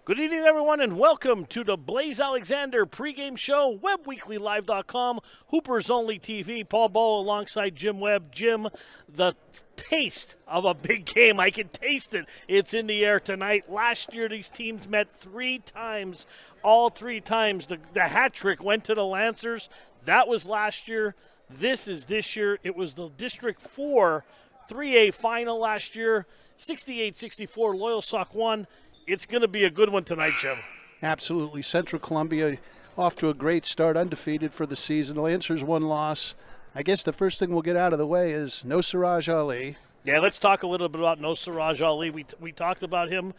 Good evening, everyone, and welcome to the Blaze Alexander pregame show, WebWeeklyLive.com, Hoopers Only TV. Paul Bowe alongside Jim Webb. Jim, the taste of a big game. I can taste it. It's in the air tonight. Last year, these teams met 3 times. All 3 times, the hat trick went to the Lancers. That was last year. This is this year. It was the District 4 3A final last year. 68-64, Loyalsock won. It's going to be a good one tonight, Jim. Absolutely. Central Columbia off to a great start, undefeated for the season. Lancers 1 loss. I guess the first thing we'll get out of the way is no Siraj Ali. Yeah, let's talk a little bit about no Siraj Ali. We talked about him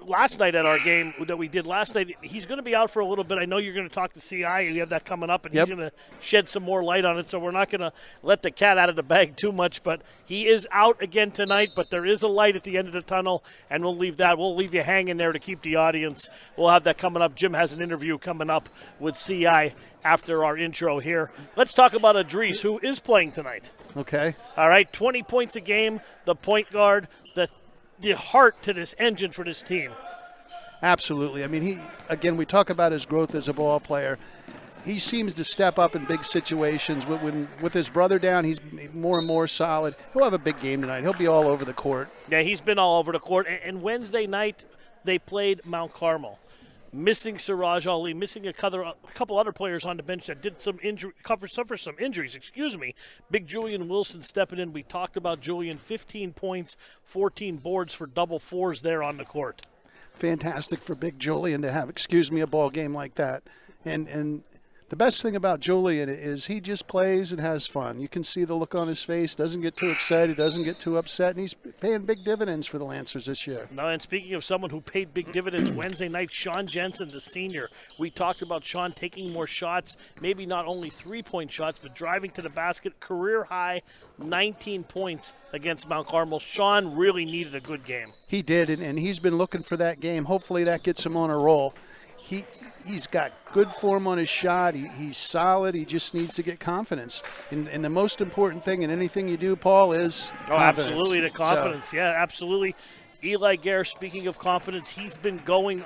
last night at our game that we did last night. He's going to be out for a little bit. I know you're going to talk to CI. You have that coming up, and he's going to shed some more light on it, so we're not going to let the cat out of the bag too much. But he is out again tonight, but there is a light at the end of the tunnel, and we'll leave that. We'll leave you hanging there to keep the audience. We'll have that coming up. Jim has an interview coming up with CI after our intro here. Let's talk about Idris, who is playing tonight. Okay. All right, 20 points a game, the point guard, the heart to this engine for this team. Absolutely. I mean, we talk about his growth as a ball player. He seems to step up in big situations. With his brother down, he's more and more solid. He'll have a big game tonight. He'll be all over the court. Yeah, he's been all over the court. And Wednesday night, they played Mount Carmel. Missing Siraj Ali, missing a couple other players on the bench that did suffer some injuries. Big Julian Wilson stepping in. We talked about Julian, 15 points, 14 boards for double fours there on the court. Fantastic for Big Julian to have, a ball game like that. And the best thing about Julian is he just plays and has fun. You can see the look on his face, doesn't get too excited, doesn't get too upset, and he's paying big dividends for the Lancers this year. Now, and speaking of someone who paid big dividends Wednesday night, Sean Jensen, the senior. We talked about Sean taking more shots, maybe not only 3-point shots, but driving to the basket, career high, 19 points against Mount Carmel. Sean really needed a good game. He did, and he's been looking for that game. Hopefully that gets him on a roll. He's got good form on his shot. He's solid. He just needs to get confidence. And the most important thing in anything you do, Paul, is confidence. Absolutely, the confidence. Yeah, absolutely. Eli Gare, speaking of confidence, he's been going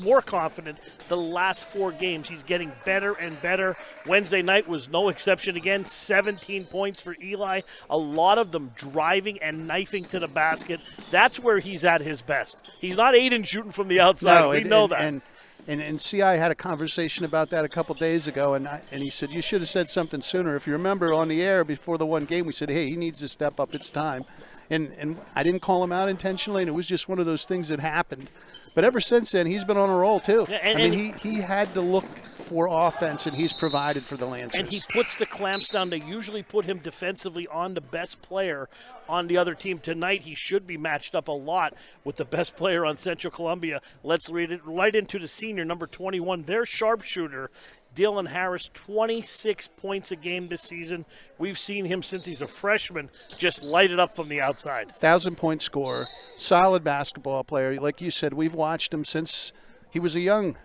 more confident the last 4 games. He's getting better and better. Wednesday night was no exception again. 17 points for Eli. A lot of them driving and knifing to the basket. That's where he's at his best. He's not Aiden shooting from the outside. No, we know that. And CI had a conversation about that a couple days ago, and he said, you should have said something sooner. If you remember on the air before the one game, we said, hey, he needs to step up. It's time. And I didn't call him out intentionally, and it was just one of those things that happened. But ever since then, he's been on a roll, too. Yeah, he had to look for offense, and he's provided for the Lancers. And he puts the clamps down. They usually put him defensively on the best player on the other team. Tonight, he should be matched up a lot with the best player on Central Columbia. Let's read it right into the senior, number 21, their sharpshooter, Dylan Harris, 26 points a game this season. We've seen him since he's a freshman just light it up from the outside. 1,000-point scorer, solid basketball player. Like you said, we've watched him since he was a young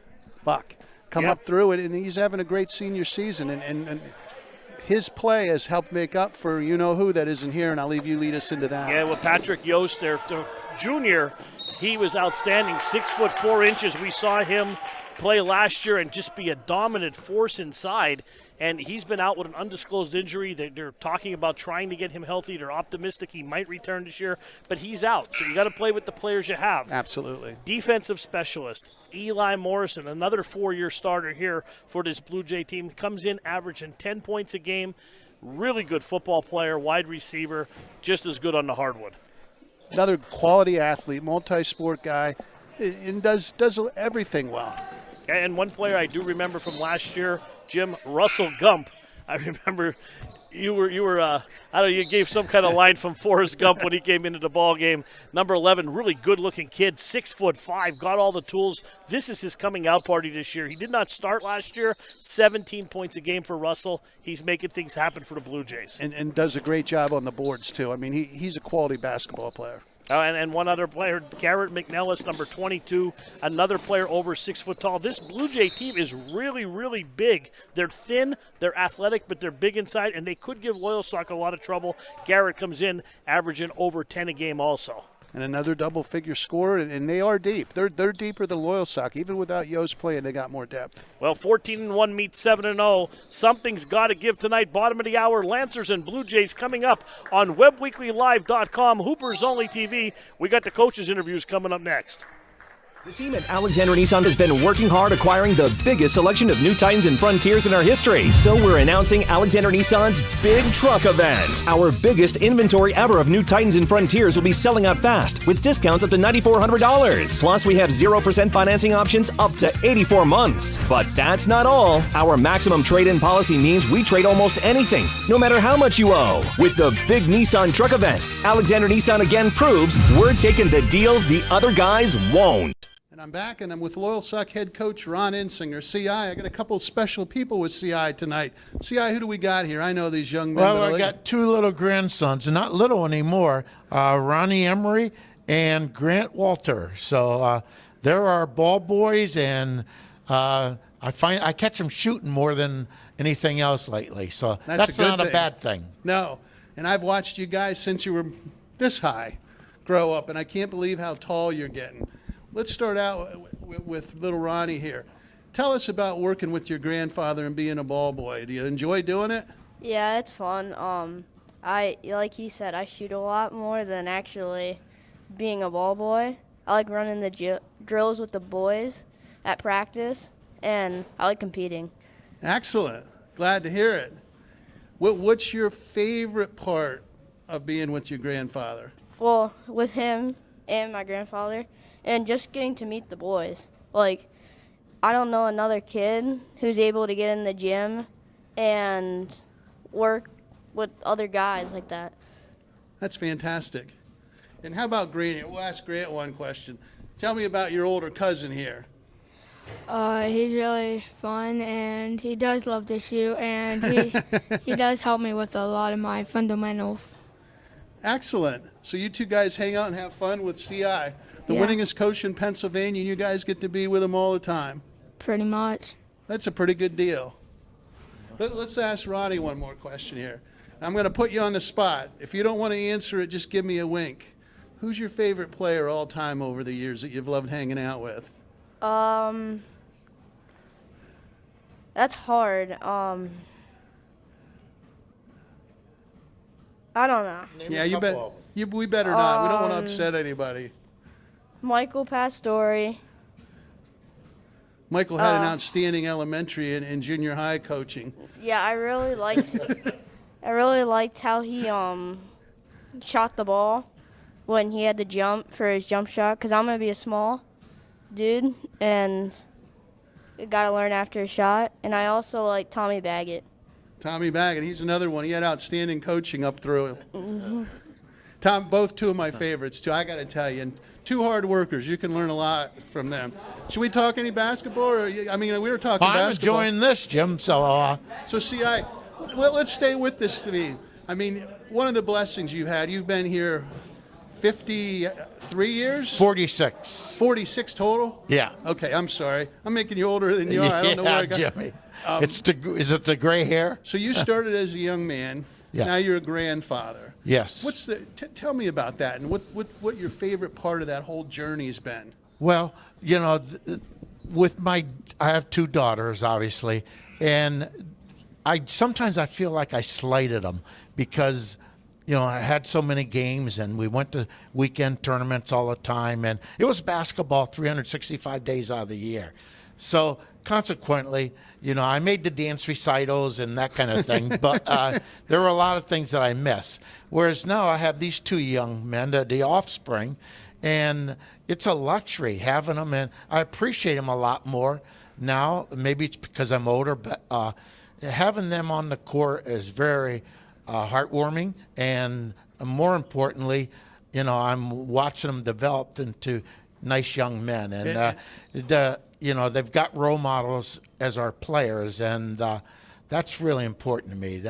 buck come up through it, and he's having a great senior season. And his play has helped make up for you-know-who that isn't here, and I'll leave you lead us into that. Yeah, well, Patrick Yost, their junior, he was outstanding, 6'4". We saw him play last year and just be a dominant force inside, and he's been out with an undisclosed injury. They're talking about trying to get him healthy. They're optimistic he might return this year, but he's out, so you got to play with the players you have. Absolutely. Defensive specialist Eli Morrison, another 4-year starter here for this Blue Jay team, comes in averaging 10 points a game. Really good football player, wide receiver, just as good on the hardwood. Another quality athlete, multi-sport guy, and does everything well. And one player I do remember from last year, Jim, Russell Gump. I remember you gave some kind of line from Forrest Gump when he came into the ball game. Number 11, really good-looking kid, 6'5", got all the tools. This is his coming out party this year. He did not start last year. 17 points a game for Russell. He's making things happen for the Blue Jays. And does a great job on the boards, too. I mean, he's a quality basketball player. And one other player, Garrett McNellis, number 22, another player over 6 foot tall. This Blue Jay team is really, really big. They're thin, they're athletic, but they're big inside, and they could give Loyalsock a lot of trouble. Garrett comes in averaging over 10 a game also. and another double-figure score, and they are deep. They're deeper than Loyalsock. Even without Yost playing, they got more depth. Well, 14-1 meets 7-0. Something's got to give tonight. Bottom of the hour, Lancers and Blue Jays coming up on WebWeeklyLive.com, Hoopers Only TV. We got the coaches' interviews coming up next. The team at Alexander Nissan has been working hard acquiring the biggest selection of new Titans and Frontiers in our history. So we're announcing Alexander Nissan's Big Truck Event. Our biggest inventory ever of new Titans and Frontiers will be selling out fast with discounts up to $9,400. Plus, we have 0% financing options up to 84 months. But that's not all. Our maximum trade-in policy means we trade almost anything, no matter how much you owe. With the Big Nissan Truck Event, Alexander Nissan again proves we're taking the deals the other guys won't. And I'm back, and I'm with Loyalsock head coach Ron Insinger. CI, I got a couple of special people with CI tonight. CI, who do we got here? I know these young men. Well, I got two little grandsons, not little anymore, Ronnie Emery and Grant Walter. So they're our ball boys, and I catch them shooting more than anything else lately. So that's not a bad thing. No, and I've watched you guys since you were this high grow up, and I can't believe how tall you're getting. Let's start out with little Ronnie here. Tell us about working with your grandfather and being a ball boy. Do you enjoy doing it? Yeah, it's fun. Like he said, I shoot a lot more than actually being a ball boy. I like running the drills with the boys at practice, and I like competing. Excellent. Glad to hear it. What's your favorite part of being with your grandfather? Well, with him and my grandfather, and just getting to meet the boys. Like, I don't know another kid who's able to get in the gym and work with other guys like that. That's fantastic. And how about Grant? We'll ask Grant one question. Tell me about your older cousin here. He's really fun, and he does love to shoot, and he does help me with a lot of my fundamentals. Excellent. So you two guys hang out and have fun with CI. The winningest coach in Pennsylvania, and you guys get to be with him all the time. Pretty much. That's a pretty good deal. Let's ask Ronnie one more question here. I'm going to put you on the spot. If you don't want to answer it, just give me a wink. Who's your favorite player all time over the years that you've loved hanging out with? That's hard. I don't know. Yeah, we better not. We don't want to upset anybody. Michael Pastore. Michael had an outstanding elementary and junior high coaching. Yeah, I really liked how he shot the ball when he had to jump for his jump shot, because I'm going to be a small dude and got to learn after a shot. And I also like Tommy Baggett. Tommy Baggett, he's another one. He had outstanding coaching up through. Mm-hmm. Tom, both two of my favorites, too, I got to tell you. And two hard workers. You can learn a lot from them. Should we talk any basketball? We were talking basketball. I'm enjoying this, Jim. So CI, let's stay with this theme. One of the blessings you've been here 53 years? 46. 46 total? Yeah. Okay, I'm sorry. I'm making you older than you are. I don't know where I got. Jimmy. Is it the gray hair? So you started as a young man. Yeah. Now you're a grandfather. Yes. Tell me about that, and what your favorite part of that whole journey has been? Well, I have two daughters, obviously, and sometimes I feel like I slighted them because, I had so many games, and we went to weekend tournaments all the time, and it was basketball 365 days out of the year. So consequently, I made the dance recitals and that kind of thing, but there were a lot of things that I miss. Whereas now I have these two young men, the offspring, and it's a luxury having them, and I appreciate them a lot more now. Maybe it's because I'm older, but having them on the court is very heartwarming, and more importantly, I'm watching them develop into nice young men, and they've got role models as our players, and that's really important to me.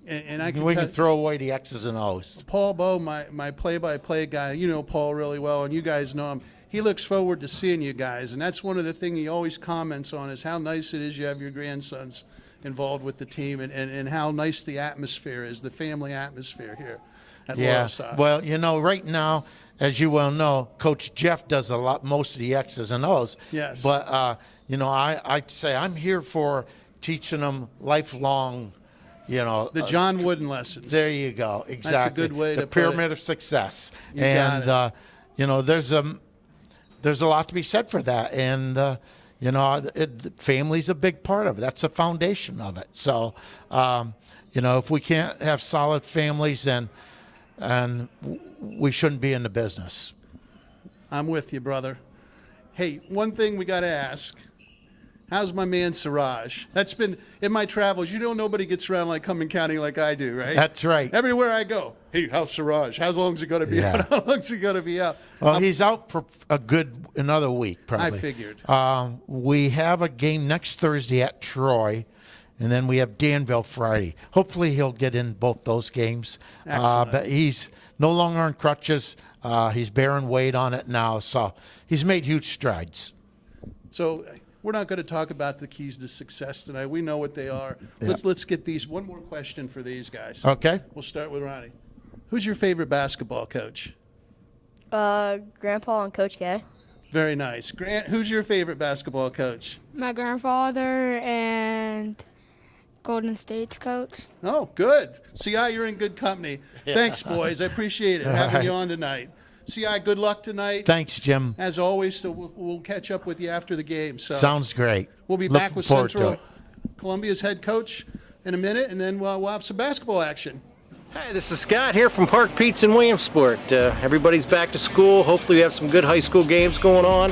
And I we can throw away the X's and O's. Paul Bowe, my play-by-play guy, you know Paul really well, and you guys know him. He looks forward to seeing you guys, and that's one of the things he always comments on is how nice it is you have your grandsons involved with the team, and how nice the atmosphere is, the family atmosphere here. at Yeah. Loyalsock. Well, right now, as you well know, Coach Jeff does most of the X's and O's. Yes. But, I'd say I'm here for teaching them lifelong, the John Wooden lessons. There you go. Exactly. That's a good way to the put it. pyramid of success. You got There's a lot to be said for that. And, family's a big part of it. That's the foundation of it. So, if we can't have solid families, and we shouldn't be in the business. I'm with you, brother. Hey, one thing we got to ask. How's my man Siraj? That's been in my travels. Nobody gets around like Cumming County like I do, right? That's right. Everywhere I go, hey, how's Siraj? How long is he going to be out? How long is he going to be out? Well, he's out for another week, probably. I figured. We have a game next Thursday at Troy, and then we have Danville Friday. Hopefully he'll get in both those games. Excellent. But he's no longer on crutches. He's bearing weight on it now, so he's made huge strides. So we're not going to talk about the keys to success tonight. We know what they are. Yeah. Let's get these. One more question for these guys. Okay. We'll start with Ronnie. Who's your favorite basketball coach? Grandpa and Coach K. Very nice. Grant, who's your favorite basketball coach? My grandfather and Golden State's coach. Oh, good. CI, you're in good company. Thanks, boys. I appreciate it having you on tonight. CI, good luck tonight. Thanks, Jim. As always, so we'll catch up with you after the game. So Sounds great. we'll be Looking back with forward to Central it. Columbia's head coach in a minute, and then we'll have some basketball action. Hi, this is Scott here from Park Pizza in Williamsport. Everybody's back to school. Hopefully we have some good high school games going on.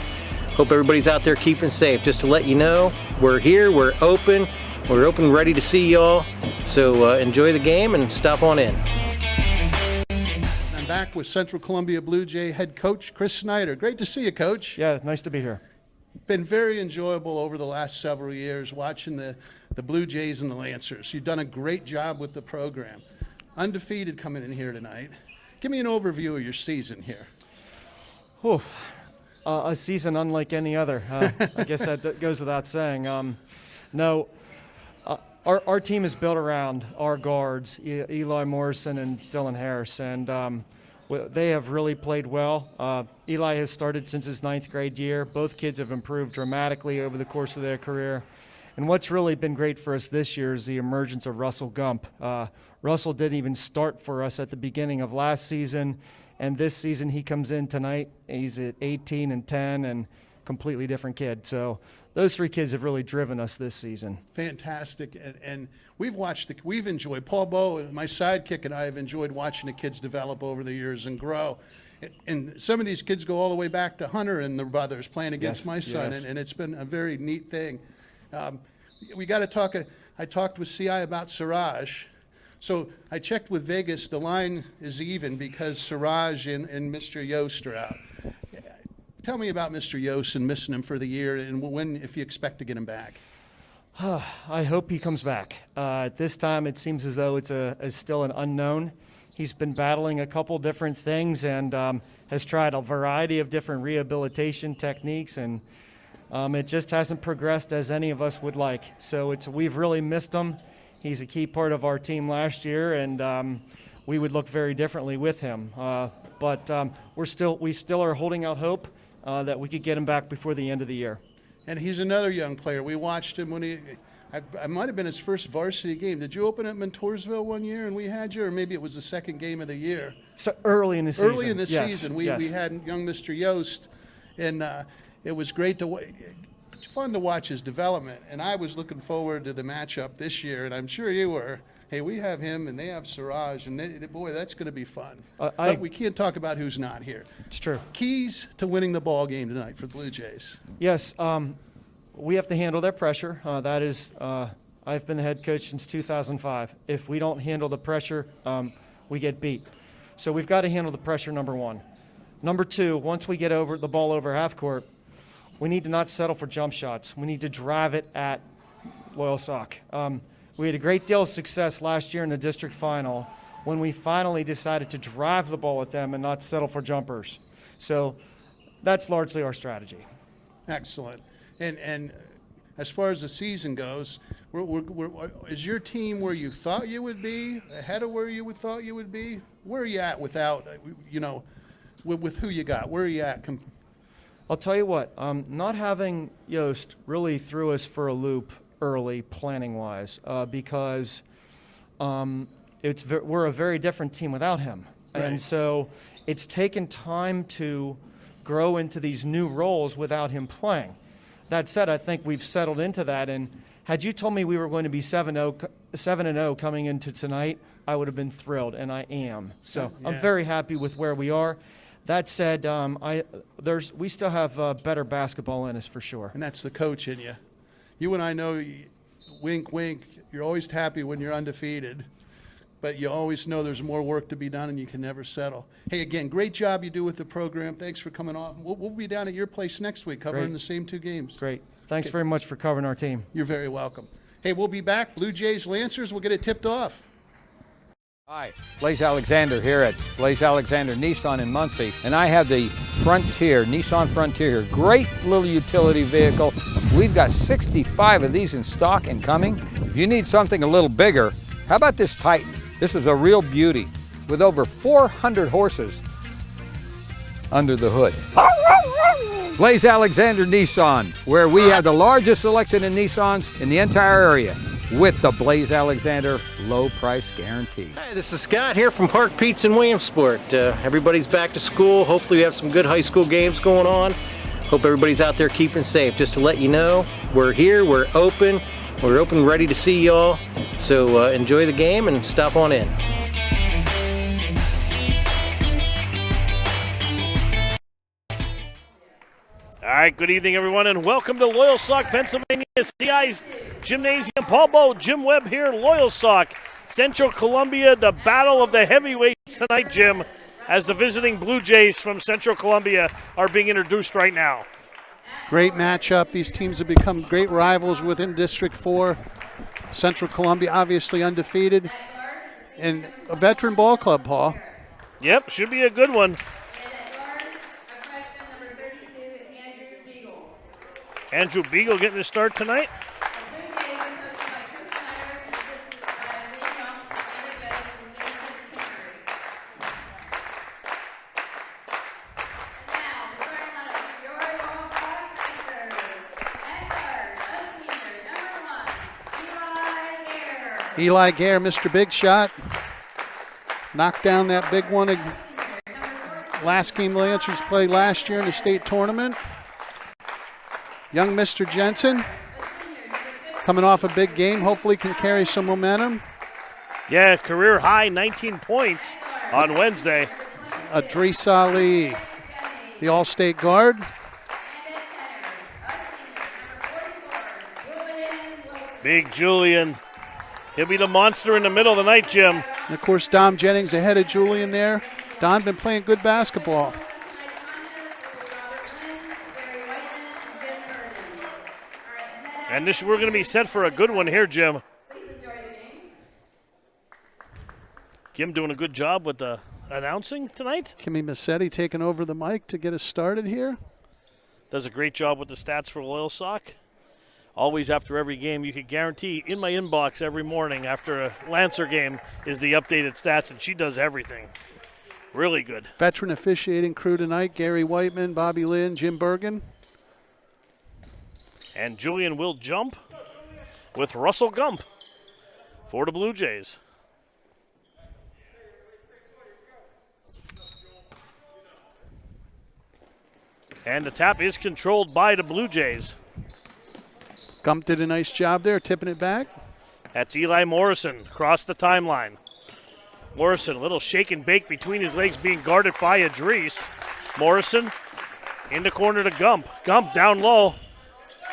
Hope everybody's out there keeping safe. Just to let you know, we're here, we're open, ready to see y'all. So enjoy the game and stop on in. I'm back with Central Columbia Blue Jay head coach Chris Snyder. Great to see you, Coach. Yeah, nice to be here. Been very enjoyable over the last several years watching the Blue Jays and the Lancers. You've done a great job with the program. Undefeated coming in here tonight. Give me an overview of your season here. Whew. A season unlike any other. I guess that goes without saying. Our team is built around our guards, Eli Morrison and Dylan Harris, and they have really played well. Eli has started since his 9th grade year. Both kids have improved dramatically over the course of their career. And what's really been great for us this year is the emergence of Russell Gump. Russell didn't even start for us at the beginning of last season, and this season he comes in tonight. He's at 18 and 10 and completely different kid. So those three kids have really driven us this season. Fantastic, and we've enjoyed, Paul Bowe, my sidekick, and I have enjoyed watching the kids develop over the years and grow. And some of these kids go all the way back to Hunter and the brothers playing against my son, yes. and it's been a very neat thing. We got to talk. I talked with CI about Siraj. So I checked with Vegas. The line is even because Siraj and Mr. Yost are out. Tell me about Mr. Yost and missing him for the year, and when, if you expect to get him back. I hope he comes back. At this time, it seems as though it's still an unknown. He's been battling a couple different things and has tried a variety of different rehabilitation techniques, and it just hasn't progressed as any of us would like. So we've really missed him. He's a key part of our team last year, and we would look very differently with him. But we still are holding out hope that we could get him back before the end of the year. And he's another young player. We watched him when I might have been his first varsity game. Did you open at Montoursville one year and we had you, or maybe it was the second game of the year? So early in the season. Early in the yes, season, we yes. had young Mr. Yost, and it was great it's fun to watch his development. And I was looking forward to the matchup this year, and I'm sure you were. Hey, we have him, and they have Siraj, and boy, that's going to be fun. But we can't talk about who's not here. It's true. Keys to winning the ball game tonight for the Blue Jays. Yes, we have to handle their pressure. That is, I've been the head coach since 2005. If we don't handle the pressure, we get beat. So we've got to handle the pressure, number one. Number two, once we get the ball over half court, we need to not settle for jump shots. We need to drive it at Loyalsock. We had a great deal of success last year in the district final when we finally decided to drive the ball at them and not settle for jumpers. So that's largely our strategy. Excellent. And as far as the season goes, Is your team where you thought you would be, ahead of where you thought you would be? Where are you at without, with who you got? Where are you at? I'll tell you what, not having Yost really threw us for a loop early planning-wise because we're a very different team without him. Right. And so it's taken time to grow into these new roles without him playing. That said, I think we've settled into that. And had you told me we were going to be 7-0 coming into tonight, I would have been thrilled, and I am. So yeah. I'm very happy with where we are. That said, we still have better basketball in us for sure. And that's the coach in you. You and I know, wink, wink, you're always happy when you're undefeated. But you always know there's more work to be done and you can never settle. Hey, again, great job you do with the program. Thanks for coming on. We'll be down at your place next week covering the same 2 games. Great. Thanks very much for covering our team. You're very welcome. Hey, we'll be back. Blue Jays, Lancers, we'll get it tipped off. Hi, Blaze Alexander here at Blaze Alexander Nissan in Muncie, and I have the Frontier, Nissan Frontier, great little utility vehicle. We've got 65 of these in stock and coming. If you need something a little bigger, how about this Titan? This is a real beauty with over 400 horses under the hood. Blaze Alexander Nissan, where we have the largest selection of Nissans in the entire area with the Blaze Alexander low price guarantee. Hi, this is Scott here from Park Pizza in Williamsport. Everybody's back to school. Hopefully we have some good high school games going on. Hope everybody's out there keeping safe. Just to let you know, we're here, we're open, ready to see y'all. So enjoy the game and stop on in. All right, good evening, everyone, and welcome to Loyalsock, Pennsylvania CI's Gymnasium. Paul Bowe, Jim Webb here, Loyalsock, Central Columbia, the battle of the heavyweights tonight, Jim, as the visiting Blue Jays from Central Columbia are being introduced right now. Great matchup. These teams have become great rivals within District 4. Central Columbia obviously undefeated, and a veteran ball club, Paul. Yep, should be a good one. Andrew Beagle getting a start tonight. Eli Gare, Mr. Big Shot, knocked down that big one. Last game the Lancers played last year in the state tournament. Young Mr. Jensen, coming off a big game, hopefully can carry some momentum. Yeah, career high 19 points on Wednesday. Adris Ali, the All-State guard. Big Julian. He'll be the monster in the middle of the night, Jim. And of course, Dom Jennings ahead of Julian there. Don been playing good basketball. And we're going to be set for a good one here, Jim. Kim doing a good job with the announcing tonight. Kimmy Massetti taking over the mic to get us started here. Does a great job with the stats for Loyalsock. Always after every game, you could guarantee in my inbox every morning after a Lancer game is the updated stats, and she does everything. Really good. Veteran officiating crew tonight, Gary Whiteman, Bobby Lynn, Jim Bergen. And Julian will jump with Russell Gump for the Blue Jays. And the tap is controlled by the Blue Jays. Gump did a nice job there, tipping it back. That's Eli Morrison across the timeline. Morrison, a little shake and bake between his legs, being guarded by Adris. Morrison in the corner to Gump. Gump down low.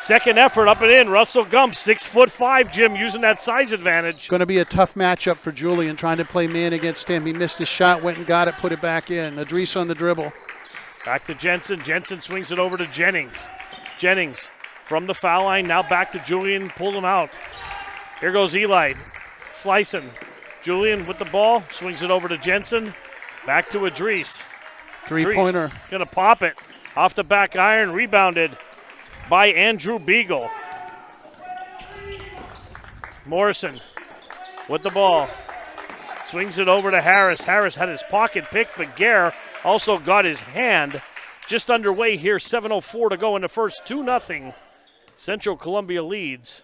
Second effort up and in. Russell Gump, 6'5", Jim, using that size advantage. Going to be a tough matchup for Julian, trying to play man against him. He missed his shot, went and got it, put it back in. Adris on the dribble. Back to Jensen. Jensen swings it over to Jennings. Jennings from the foul line, now back to Julian, pulled him out. Here goes Eli, slicing. Julian with the ball, swings it over to Jensen. Back to Adris. Three-pointer. Gonna pop it. Off the back iron, rebounded by Andrew Beagle. Morrison with the ball. Swings it over to Harris. Harris had his pocket picked, but Gare also got his hand. Just underway here, 7:04 to go in the first, 2-0. Central Columbia leads.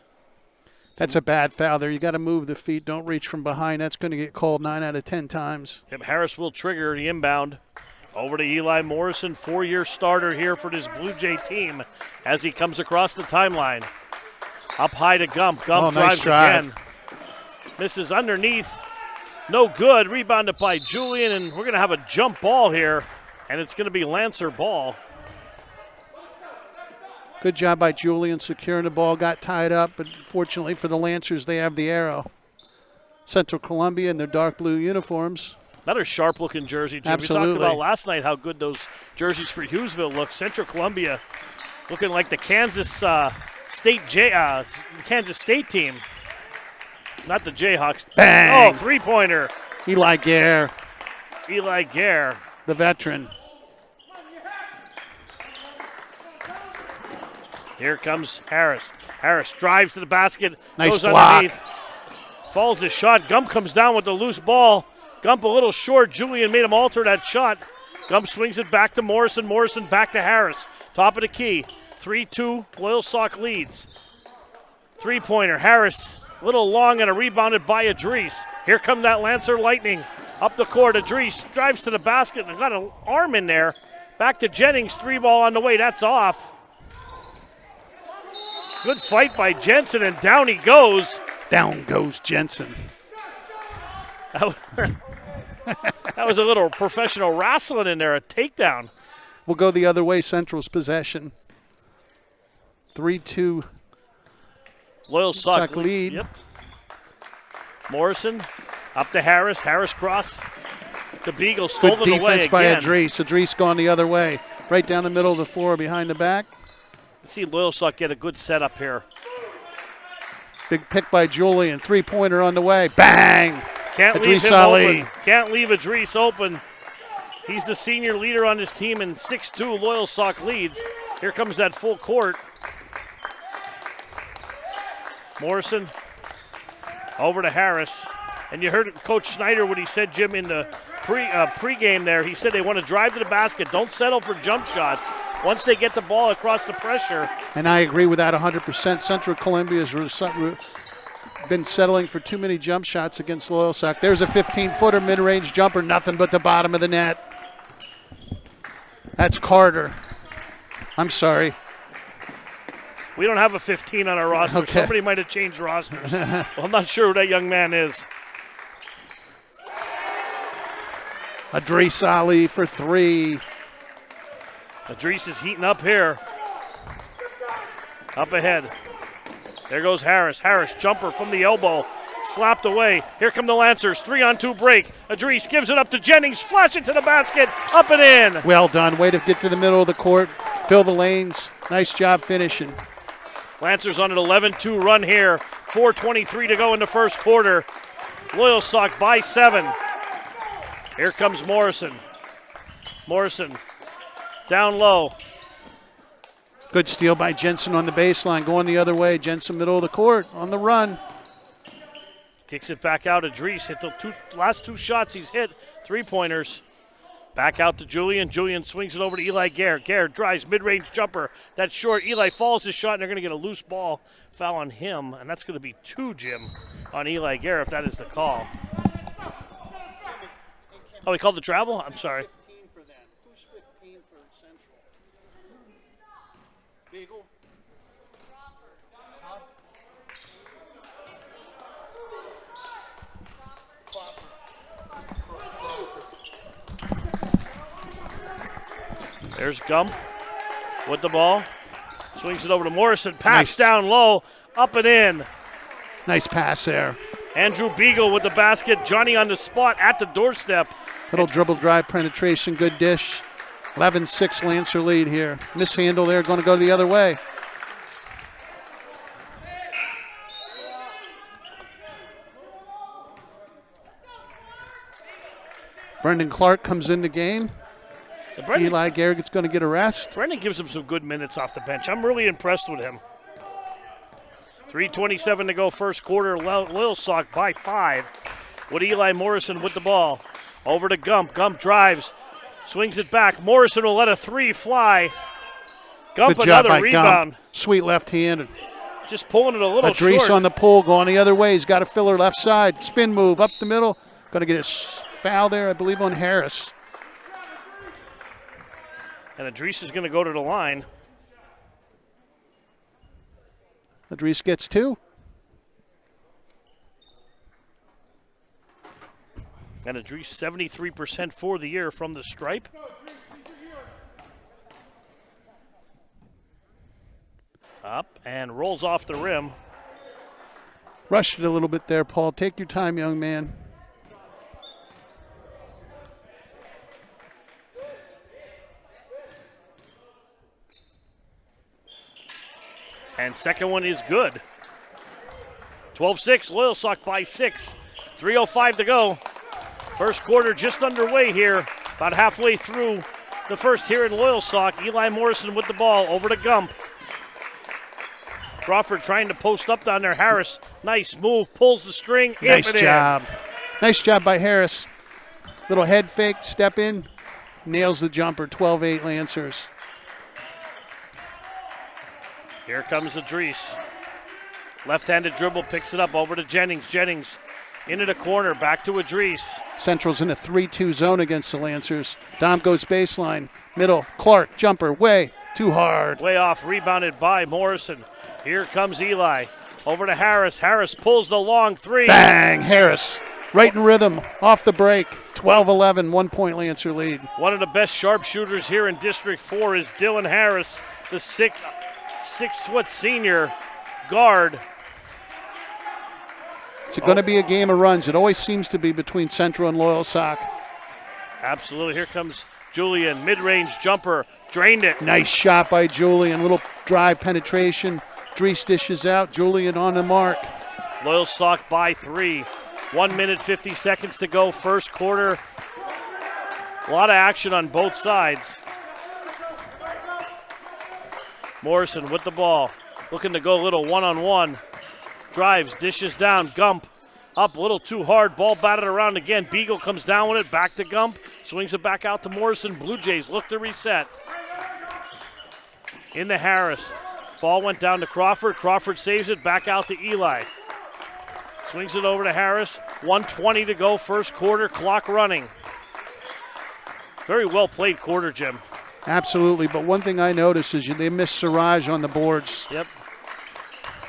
That's a bad foul there. You got to move the feet. Don't reach from behind. That's going to get called 9 out of 10 times. Yep, Harris will trigger the inbound. Over to Eli Morrison, 4-year starter here for this Blue Jay team as he comes across the timeline. Up high to Gump. Gump drives again. Misses underneath. No good. Rebounded by Julian, and we're going to have a jump ball here, and it's going to be Lancer ball. Good job by Julian securing the ball. Got tied up, but fortunately for the Lancers, they have the arrow. Central Columbia in their dark blue uniforms. Another sharp-looking jersey, Jim. Absolutely. We talked about last night how good those jerseys for Hughesville look. Central Columbia looking like the Kansas State team. Not the Jayhawks. Bang! Oh, three-pointer. Eli Gare, Eli Gare. the veteran. Here comes Harris. Harris drives to the basket. Nice goes block. underneath. Falls his shot. Gump comes down with the loose ball. Gump a little short. Julian made him alter that shot. Gump swings it back to Morrison. Morrison back to Harris. Top of the key. 3-2. Loyalsock leads. Three-pointer. Harris a little long and a rebounded by Idris. Here come that Lancer Lightning. Up the court. Idris drives to the basket and got an arm in there. Back to Jennings. 3-ball on the way. That's off. Good fight by Jensen, and down he goes. Down goes Jensen. That was a little professional wrestling in there, a takedown. We'll go the other way, Central's possession. 3-2. Loyalsock lead. Yep. Morrison up to Harris. Harris cross. The Beagle stole Good it away defense by again. Idris. Idris gone the other way. Right down the middle of the floor behind the back. Let's see Loyalsock get a good setup here. Big pick by Julian. Three-pointer on the way. Bang! Can't Idris leave him Ali. open. Can't leave Idris open. He's the senior leader on his team, and 6-2 Loyalsock leads. Here comes that full court. Morrison over to Harris. And you heard Coach Snyder what he said, Jim, in the pregame there. He said they want to drive to the basket. Don't settle for jump shots. Once they get the ball across the pressure. And I agree with that 100%. Central Columbia has been settling for too many jump shots against Loyalsock. There's a 15-footer mid-range jumper, nothing but the bottom of the net. That's Carter. I'm sorry. We don't have a 15 on our roster. Okay. Somebody might have changed rosters. Well, I'm not sure who that young man is. Idris Ali for three. Idris is heating up here. Up ahead. There goes Harris. Harris, jumper from the elbow. Slapped away. Here come the Lancers. 3-on-2 break. Idris gives it up to Jennings. Flash it to the basket. Up and in. Well done. Way to get to the middle of the court. Fill the lanes. Nice job finishing. Lancers on an 11-2 run here. 4:23 to go in the first quarter. Loyalsock by 7. Here comes Morrison. Morrison down low. Good steal by Jensen on the baseline. Going the other way. Jensen middle of the court on the run. Kicks it back out. Idris hit the last two shots he's hit. 3-pointers. Back out to Julian. Julian swings it over to Eli Gare. Gare drives mid-range jumper. That's short. Eli falls his shot, and they're going to get a loose ball foul on him. And that's going to be 2, Jim, on Eli Gare, if that is the call. Oh, he called the travel? I'm sorry. 15 for them. Who's 15 for Central? Beagle? There's Gump with the ball. Swings it over to Morrison. Pass Nice. down low. Up and in. Nice pass there. Andrew Beagle with the basket. Johnny on the spot at the doorstep. Little dribble drive penetration. Good dish. 11-6 Lancer lead here. Mishandle there. Going to go the other way. Brendan Clark comes in the game. Eli Garrett's going to get a rest. Brendan gives him some good minutes off the bench. I'm really impressed with him. 3:27 to go first quarter. Loyalsock by 5 with Eli Morrison with the ball. Over to Gump. Gump drives, swings it back. Morrison will let a 3 fly. Gump Good job another by rebound. Gump. Sweet left hand. Just pulling it a little Adrice short. on the pull, going the other way. He's got a filler left side. Spin move up the middle. Going to get a foul there, I believe, on Harris. And Adrice is going to go to the line. Adrice gets 2. And Adrice 73% for the year from the stripe. Up and rolls off the rim. Rushed it a little bit there, Paul. Take your time, young man. And second one is good. 12-6, Loyalsock by 6. 3:05 to go. First quarter just underway here. About halfway through the first here in Loyalsock. Eli Morrison with the ball over to Gump. Crawford trying to post up down there. Harris, nice move, pulls the string. Nice job. Nice job by Harris. Little head fake, step in, nails the jumper. 12-8 Lancers. Here comes Adrice. Left-handed dribble, picks it up over to Jennings. Jennings into the corner, back to Adrice. Central's in a 3-2 zone against the Lancers. Dom goes baseline, middle, Clark, jumper, way, too hard. Way off, rebounded by Morrison. Here comes Eli. Over to Harris. Harris pulls the long 3. Bang, Harris. Right in rhythm, off the break. 12-11, 1-point Lancer lead. One of the best sharpshooters here in District 4 is Dylan Harris, the 6-foot senior guard. It's going to be a game of runs. It always seems to be between Central and Loyalsock. Absolutely. Here comes Julian. Mid-range jumper. Drained it. Nice shot by Julian. Little drive penetration. Dries dishes out. Julian on the mark. Loyalsock by 3. 1 minute, 50 seconds to go. First quarter. A lot of action on both sides. Morrison with the ball. Looking to go a little one-on-one. Drives, dishes down. Gump up a little too hard. Ball batted around again. Beagle comes down with it. Back to Gump. Swings it back out to Morrison. Blue Jays look to reset. Into Harris. Ball went down to Crawford. Crawford saves it. Back out to Eli. Swings it over to Harris. 1:20 to go. First quarter. Clock running. Very well played quarter, Jim. Absolutely, but one thing I noticed is they missed Siraj on the boards. Yep.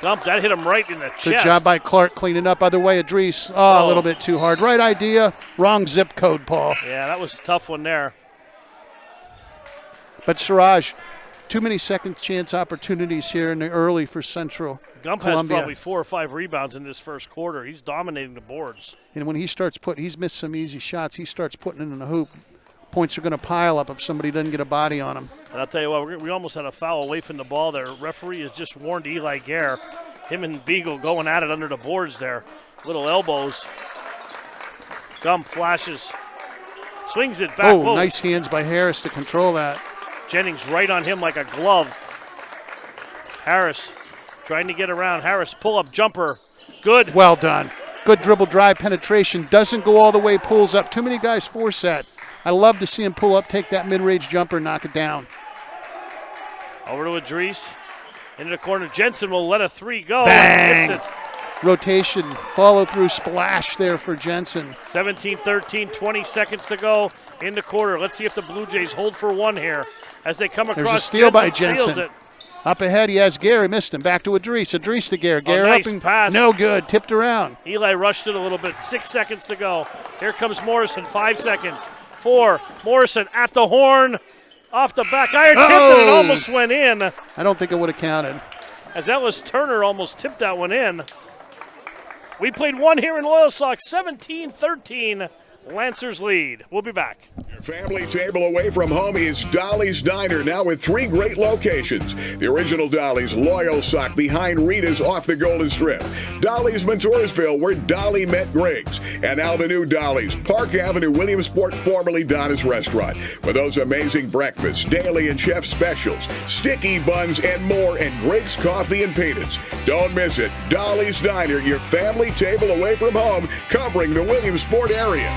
Gump, that hit him right in the chest. Good job by Clark cleaning up. Other way, Adrice. Oh, a little bit too hard. Right idea, wrong zip code, Paul. Yeah, that was a tough one there. But Siraj, too many second chance opportunities here in the early for Central. Gump Columbia. has probably 4 or 5 rebounds in this first quarter. He's dominating the boards. And when he starts he's missed some easy shots. He starts putting it in the hoop. Points are going to pile up if somebody doesn't get a body on him. And I'll tell you what, we almost had a foul away from the ball there. Referee has just warned Eli Gare. Him and Beagle going at it under the boards there. Little elbows. Gump flashes. Swings it back. Oh, Whoa. Nice hands by Harris to control that. Jennings right on him like a glove. Harris trying to get around. Harris pull-up jumper. Good. Well done. Good dribble drive penetration. Doesn't go all the way, pulls up. Too many guys force that. I love to see him pull up, take that mid-range jumper, knock it down. Over to Adrice. Into the corner. Jensen will let a 3 go. Bang! Hits it. Rotation, follow-through splash there for Jensen. 17-13, 20 seconds to go in the quarter. Let's see if the Blue Jays hold for 1 here as they come across. There's a steal by steals Jensen. it. Up ahead, he has Gare. Missed him. Back to Adrice. Adrice to Gare. Gare nice up and pass. no good. Tipped around. Eli rushed it a little bit. 6 seconds to go. Here comes Morrison. 5 seconds. 4. Morrison at the horn. Off the back iron. Tipped it and almost went in. I don't think it would have counted. As that was Turner almost tipped that one in. We played 1 here in Loyalsock. 17-13. Lancers lead. We'll be back. Your family table away from home is Dolly's Diner, now with 3 great locations. The original Dolly's, Loyalsock, behind Rita's off the Golden Strip. Dolly's, Montoursville, where Dolly met Griggs. And now the new Dolly's, Park Avenue, Williamsport, formerly Donna's Restaurant. With those amazing breakfasts, daily and chef specials, sticky buns, and more, and Griggs Coffee and Peanuts. Don't miss it. Dolly's Diner, your family table away from home, covering the Williamsport area.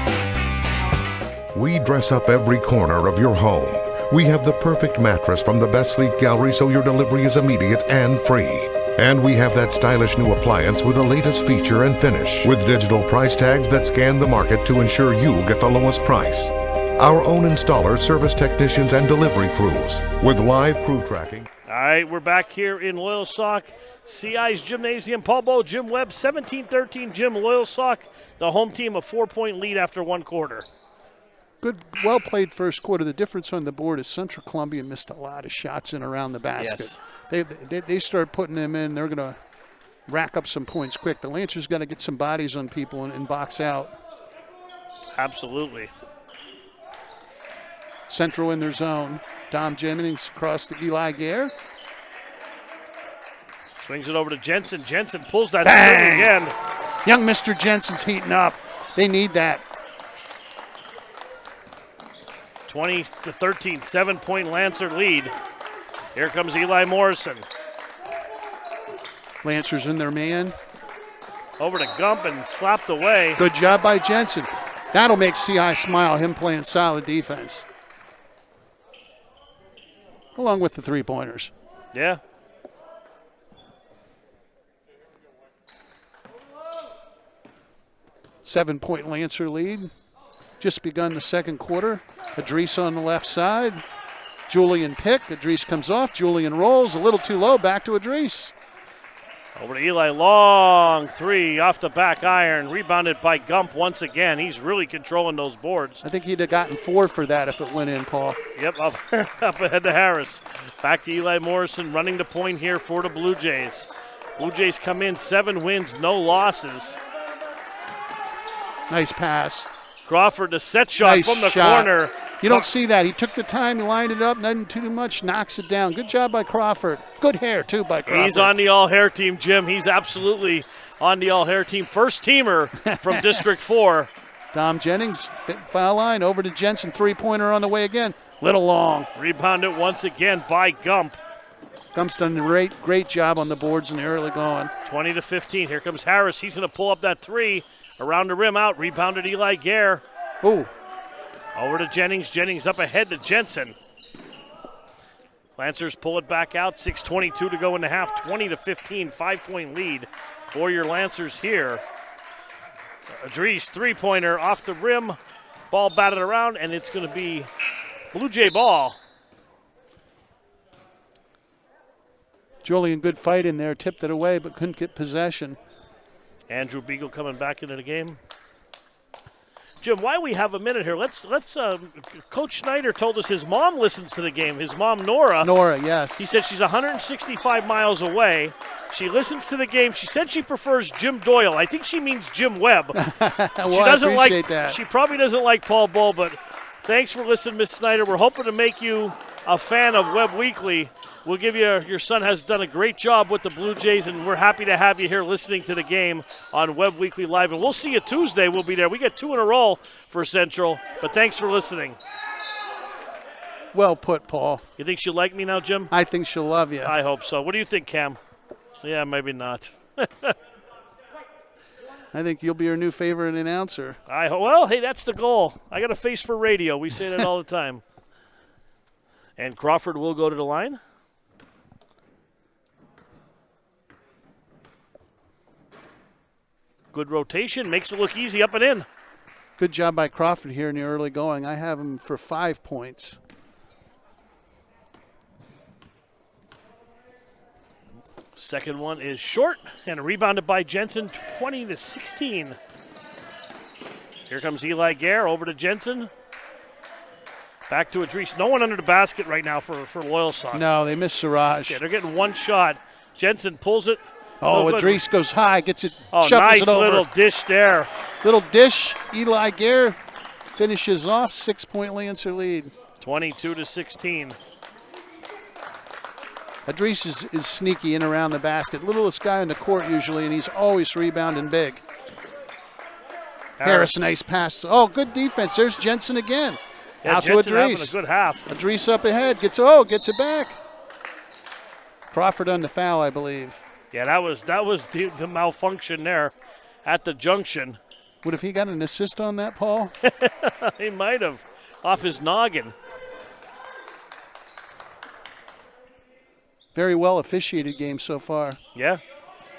We dress up every corner of your home. We have the perfect mattress from the best sleep gallery so your delivery is immediate and free. And we have that stylish new appliance with the latest feature and finish, with digital price tags that scan the market to ensure you get the lowest price. Our own installers, service technicians, and delivery crews with live crew tracking. All right, we're back here in Loyalsock. CI's Gymnasium. Paul Bowe, Jim Webb, 17-13. Jim, Loyalsock, the home team, a 4-point lead after 1 quarter. Good, well-played first quarter. The difference on the board is Central Columbia missed a lot of shots in around the basket. Yes. They start putting them in. They're going to rack up some points quick. The Lancers got to get some bodies on people and box out. Absolutely. Central in their zone. Dom Jennings across to Eli Gare. Swings it over to Jensen. Jensen pulls that string again. Young Mr. Jensen's heating up. They need that. 20-13, 7-point Lancer lead. Here comes Eli Morrison. Lancers in their man. Over to Gump and slapped away. Good job by Jensen. That'll make CI smile, him playing solid defense. Along with the 3-pointers. Yeah. Seven-point Lancer lead. Just begun the second quarter. Idris on the left side. Julian pick. Idris comes off. Julian rolls. A little too low. Back to Idris. Over to Eli. Long 3 off the back iron. Rebounded by Gump once again. He's really controlling those boards. I think he'd have gotten 4 for that if it went in, Paul. Yep, up ahead to Harris. Back to Eli Morrison running the point here for the Blue Jays. Blue Jays come in 7 wins, no losses. Nice pass. Crawford, a set shot Nice from the shot. corner. You don't see that. He took the time, he lined it up, nothing too much, knocks it down. Good job by Crawford. Good hair, too, by Crawford. He's on the all-hair team, Jim. He's absolutely on the all-hair team. First teamer from District 4. Dom Jennings, foul line, over to Jensen. 3-pointer on the way again. Little long. Rebounded once again by Gump. Gump's done a great job on the boards in the early going. 20-15. Here comes Harris. He's going to pull up that 3. Around the rim out. Rebounded Eli Gare. Ooh. Over to Jennings. Jennings up ahead to Jensen. Lancers pull it back out. 6:22 to go in the half. 20-15. 5-point lead for your Lancers here. Idris, 3-pointer off the rim. Ball batted around, and it's going to be Blue Jay ball. Julian, good fight in there. Tipped it away, but couldn't get possession. Andrew Beagle coming back into the game. Jim, while we have a minute here, let's. Coach Schneider told us his mom listens to the game. His mom, Nora. Nora, yes. He said she's 165 miles away. She listens to the game. She said she prefers Jim Doyle. I think she means Jim Webb. Well, she doesn't I appreciate that. She probably doesn't like Paul Bowe, but thanks for listening, Miss Snyder. We're hoping to make you a fan of Webb Weekly. We'll give you, your son has done a great job with the Blue Jays, and we're happy to have you here listening to the game on Webb Weekly Live. And we'll see you Tuesday. We'll be there. We get 2 in a row for Central, but thanks for listening. Well put, Paul. You think she'll like me now, Jim? I think she'll love you. I hope so. What do you think, Cam? Yeah, maybe not. I think you'll be her new favorite announcer. Well, hey, that's the goal. I got a face for radio. We say that all the time. And Crawford will go to the line. Good rotation. Makes it look easy up and in. Good job by Crawford here in the early going. I have him for 5 points. Second one is short and rebounded by Jensen, 20-16. Here comes Eli Gare over to Jensen. Back to Idris. No one under the basket right now for Loyalsock. No, they missed Siraj. Yeah, they're getting one shot. Jensen pulls it. Oh, Idris goes high, gets it, Oh, shuffles nice it over. little dish there. Little dish, Eli Gare finishes off 6-point Lancer lead. 22-16. Idris is sneaky in around the basket. Littlest guy in the court usually, and he's always rebounding big. Harris, nice pass. Oh, good defense. There's Jensen again. Yeah, out Jensen to Idris. having a good half. Idris up ahead. Gets it back. Crawford on the foul, I believe. Yeah, that was the malfunction there at the junction. Would have he got an assist on that, Paul? He might have, off his noggin. Very well officiated game so far. Yeah.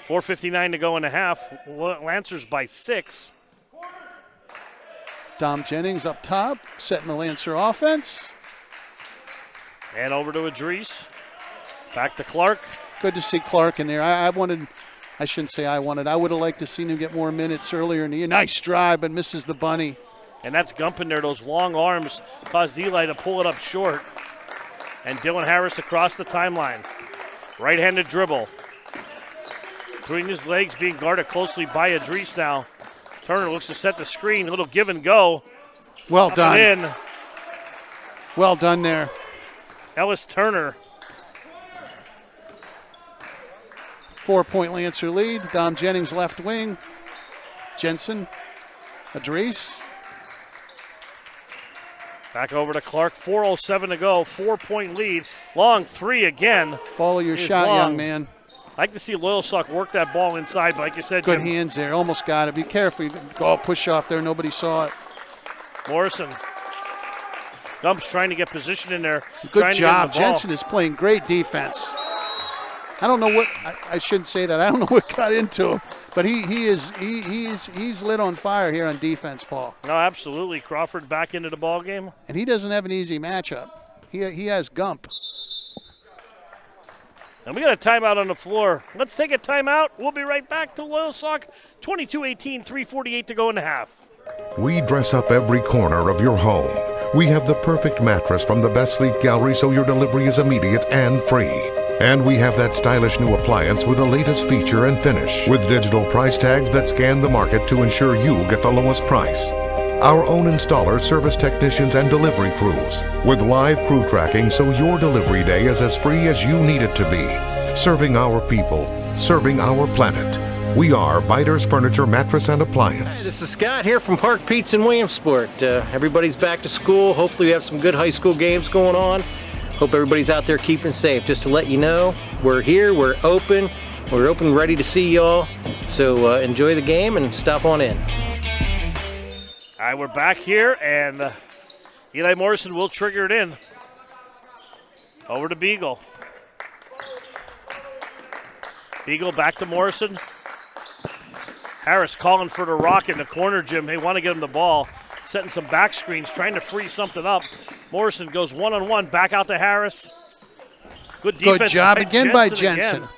4:59 to go in the half. Lancers by 6. Dom Jennings up top, setting the Lancer offense. And over to Idris. Back to Clark. Good to see Clark in there. I would have liked to see him get more minutes earlier in the year. Nice drive, but misses the bunny. And that's Gumpin there. Those long arms caused Eli to pull it up short. And Dylan Harris across the timeline. Right-handed dribble. Between his legs, being guarded closely by Idris now. Turner looks to set the screen. A little give and go. Well done. In. Well done there. Ellis Turner. 4-point Lancer lead. Dom Jennings left wing. Jensen. Idris. Back over to Clark. 4:07 to go. 4-point lead. Long three again. Follow your shot, young man. I like to see Loyalsock work that ball inside, but like you said, good Jim, hands there. Almost got it. Be careful. Go push off there. Nobody saw it. Morrison. Gump's trying to get position in there. Good job. Jensen is playing great defense. I don't know what I shouldn't say that. I don't know what got into him, but he's lit on fire here on defense, Paul. No, absolutely. Crawford back into the ball game, and he doesn't have an easy matchup. He has Gump. And we got a timeout on the floor. Let's take a timeout. We'll be right back to Loyalsock. 22-18, 3:48 to go in the half. We dress up every corner of your home. We have the perfect mattress from the best sleep gallery so your delivery is immediate and free. And we have that stylish new appliance with the latest feature and finish, with digital price tags that scan the market to ensure you get the lowest price. Our own installers, service technicians, and delivery crews, with live crew tracking so your delivery day is as free as you need it to be. Serving our people, serving our planet. We are Biters Furniture, Mattress, and Appliance. Hi, this is Scott here from Park Pizza in Williamsport. Everybody's back to school. Hopefully we have some good high school games going on. Hope everybody's out there keeping safe. Just to let you know, we're here, we're open, ready to see y'all. So enjoy the game and stop on in. All right, we're back here, and Eli Morrison will trigger it in. Over to Beagle. Beagle back to Morrison. Harris calling for the rock in the corner, Jim. They want to get him the ball. Setting some back screens, trying to free something up. Morrison goes one-on-one, back out to Harris. Good defense. Good job again by Jensen.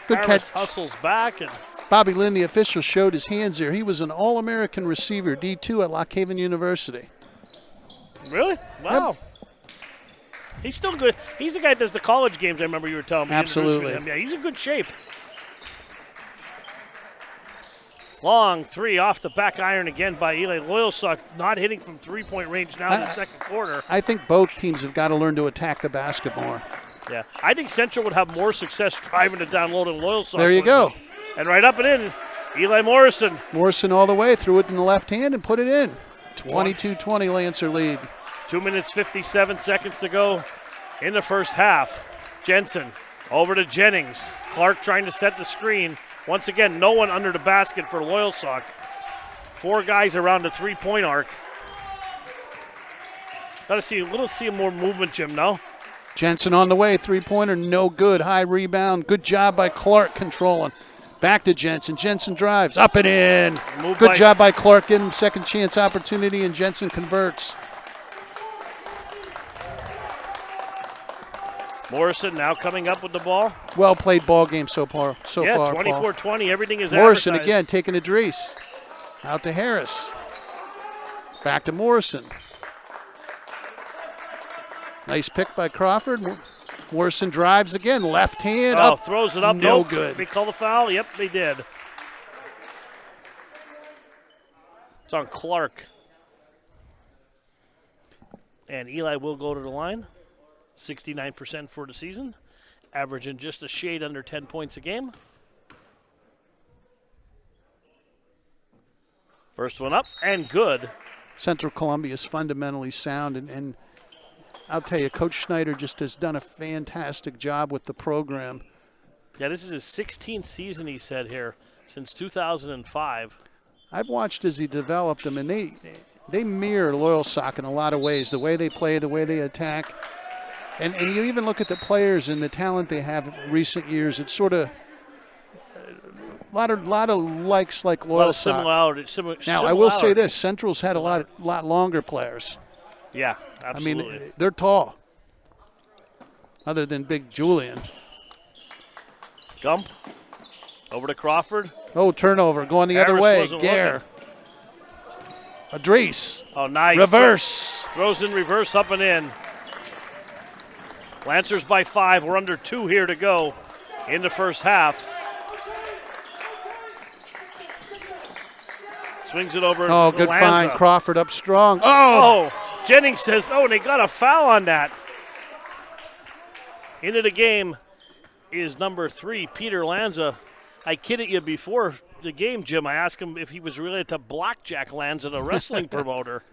Good Harris catch. Hustles back. And Bobby Lynn, the official, showed his hands there. He was an All-American receiver, D2 at Lock Haven University. Really? Wow. Yep. He's still good. He's the guy that does the college games, I remember you were telling me. Absolutely. Yeah, he's in good shape. Long three off the back iron again by Eli. Loyalsock not hitting from three-point range now in the second quarter. I think both teams have got to learn to attack the basket more. Yeah, I think Central would have more success driving it down low than Loyalsock. There you go. And right up and in, Eli Morrison. Morrison all the way, threw it in the left hand and put it in. 22-20 Lancer lead. 2 minutes, 57 seconds to go in the first half. Jensen over to Jennings. Clark trying to set the screen. Once again, no one under the basket for Loyalsock. 4 guys around the three-point arc. Got to see more movement, Jim, no? Jensen on the way, three-pointer, no good. High rebound, good job by Clark controlling. Back to Jensen. Jensen drives, up and in. Good job by Clark, getting him second chance opportunity, and Jensen converts. Morrison now coming up with the ball. Well played ball game so far. Yeah, 24-20, everything is Morrison advertised. again taking Idris. Out to Harris. Back to Morrison. Nice pick by Crawford. Morrison drives again, left hand up. Throws it up. No Nope. good. They call the foul? Yep, they did. It's on Clark. And Eli will go to the line. 69% for the season. Averaging just a shade under 10 points a game. First one up and good. Central Columbia is fundamentally sound, and I'll tell you, Coach Schneider just has done a fantastic job with the program. Yeah, this is his 16th season, he said here, since 2005. I've watched as he developed them, and they mirror Loyalsock in a lot of ways, the way they play, the way they attack. And you even look at the players and the talent they have in recent years. It's sort of a lot of likes like Loyalsock. A lot of similarity. Now, I will say this, Central's had a lot longer players. Yeah, absolutely. I mean, they're tall, other than Big Julian. Gump over to Crawford. Oh, turnover, going the other way. Gare. Adrice. Oh, nice. Reverse. Throws in reverse, up and in. Lancers by 5. We're under 2 here to go in the first half. Swings it over. Oh, good Lanza. find. Crawford up strong. Oh, Jennings says, and they got a foul on that. Into the game is number 3, Peter Lanza. I kidded you before the game, Jim. I asked him if he was related to Blackjack Lanza, the wrestling promoter.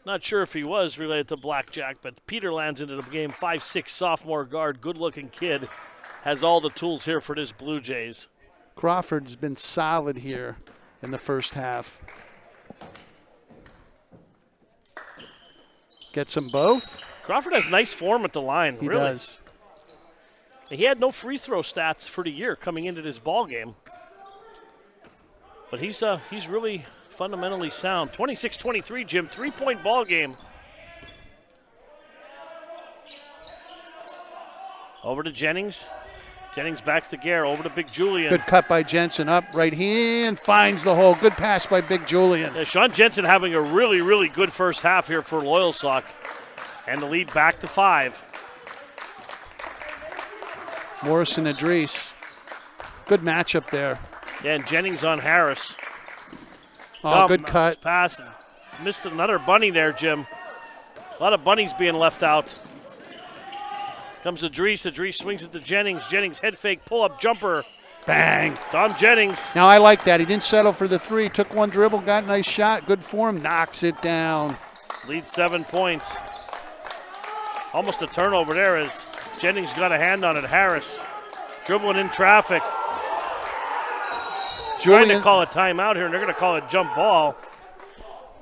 Not sure if he was related to Blackjack, but Peter Lanza into the game, 5'6" sophomore guard, good-looking kid. Has all the tools here for this Blue Jays. Crawford's been solid here in the first half. Gets them both. Crawford has nice form at the line. He really does. He had no free throw stats for the year coming into this ball game. But he's really fundamentally sound. 26-23, Jim, 3-point ball game. Over to Jennings. Jennings backs to Gare, over to Big Julian. Good cut by Jensen, up right hand, finds the hole. Good pass by Big Julian. Yeah, Sean Jensen having a really, really good first half here for Loyalsock. And the lead back to 5. Morrison Adrice. Good matchup there. Yeah, and Jennings on Harris. Oh, good cut. Pass. Missed another bunny there, Jim. A lot of bunnies being left out. Comes Adrice. Adrice swings it to Jennings. Jennings head fake, pull-up jumper. Bang. Dom Jennings. Now I like that. He didn't settle for the 3. Took one dribble, got a nice shot. Good form. Knocks it down. Lead 7 points. Almost a turnover there as Jennings got a hand on it. Harris dribbling in traffic. Trying to call a timeout here, and they're going to call it jump ball.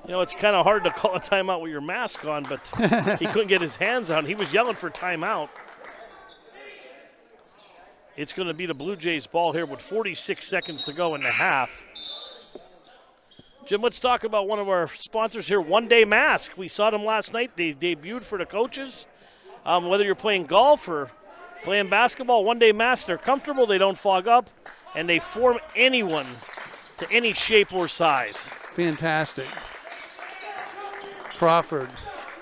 You know, it's kind of hard to call a timeout with your mask on, but he couldn't get his hands on. He was yelling for timeout. It's going to be the Blue Jays ball here with 46 seconds to go in the half. Jim, let's talk about one of our sponsors here, One Day Mask. We saw them last night. They debuted for the coaches. Whether you're playing golf or playing basketball, One Day Mask, they're comfortable, they don't fog up, and they form anyone to any shape or size. Fantastic. Crawford,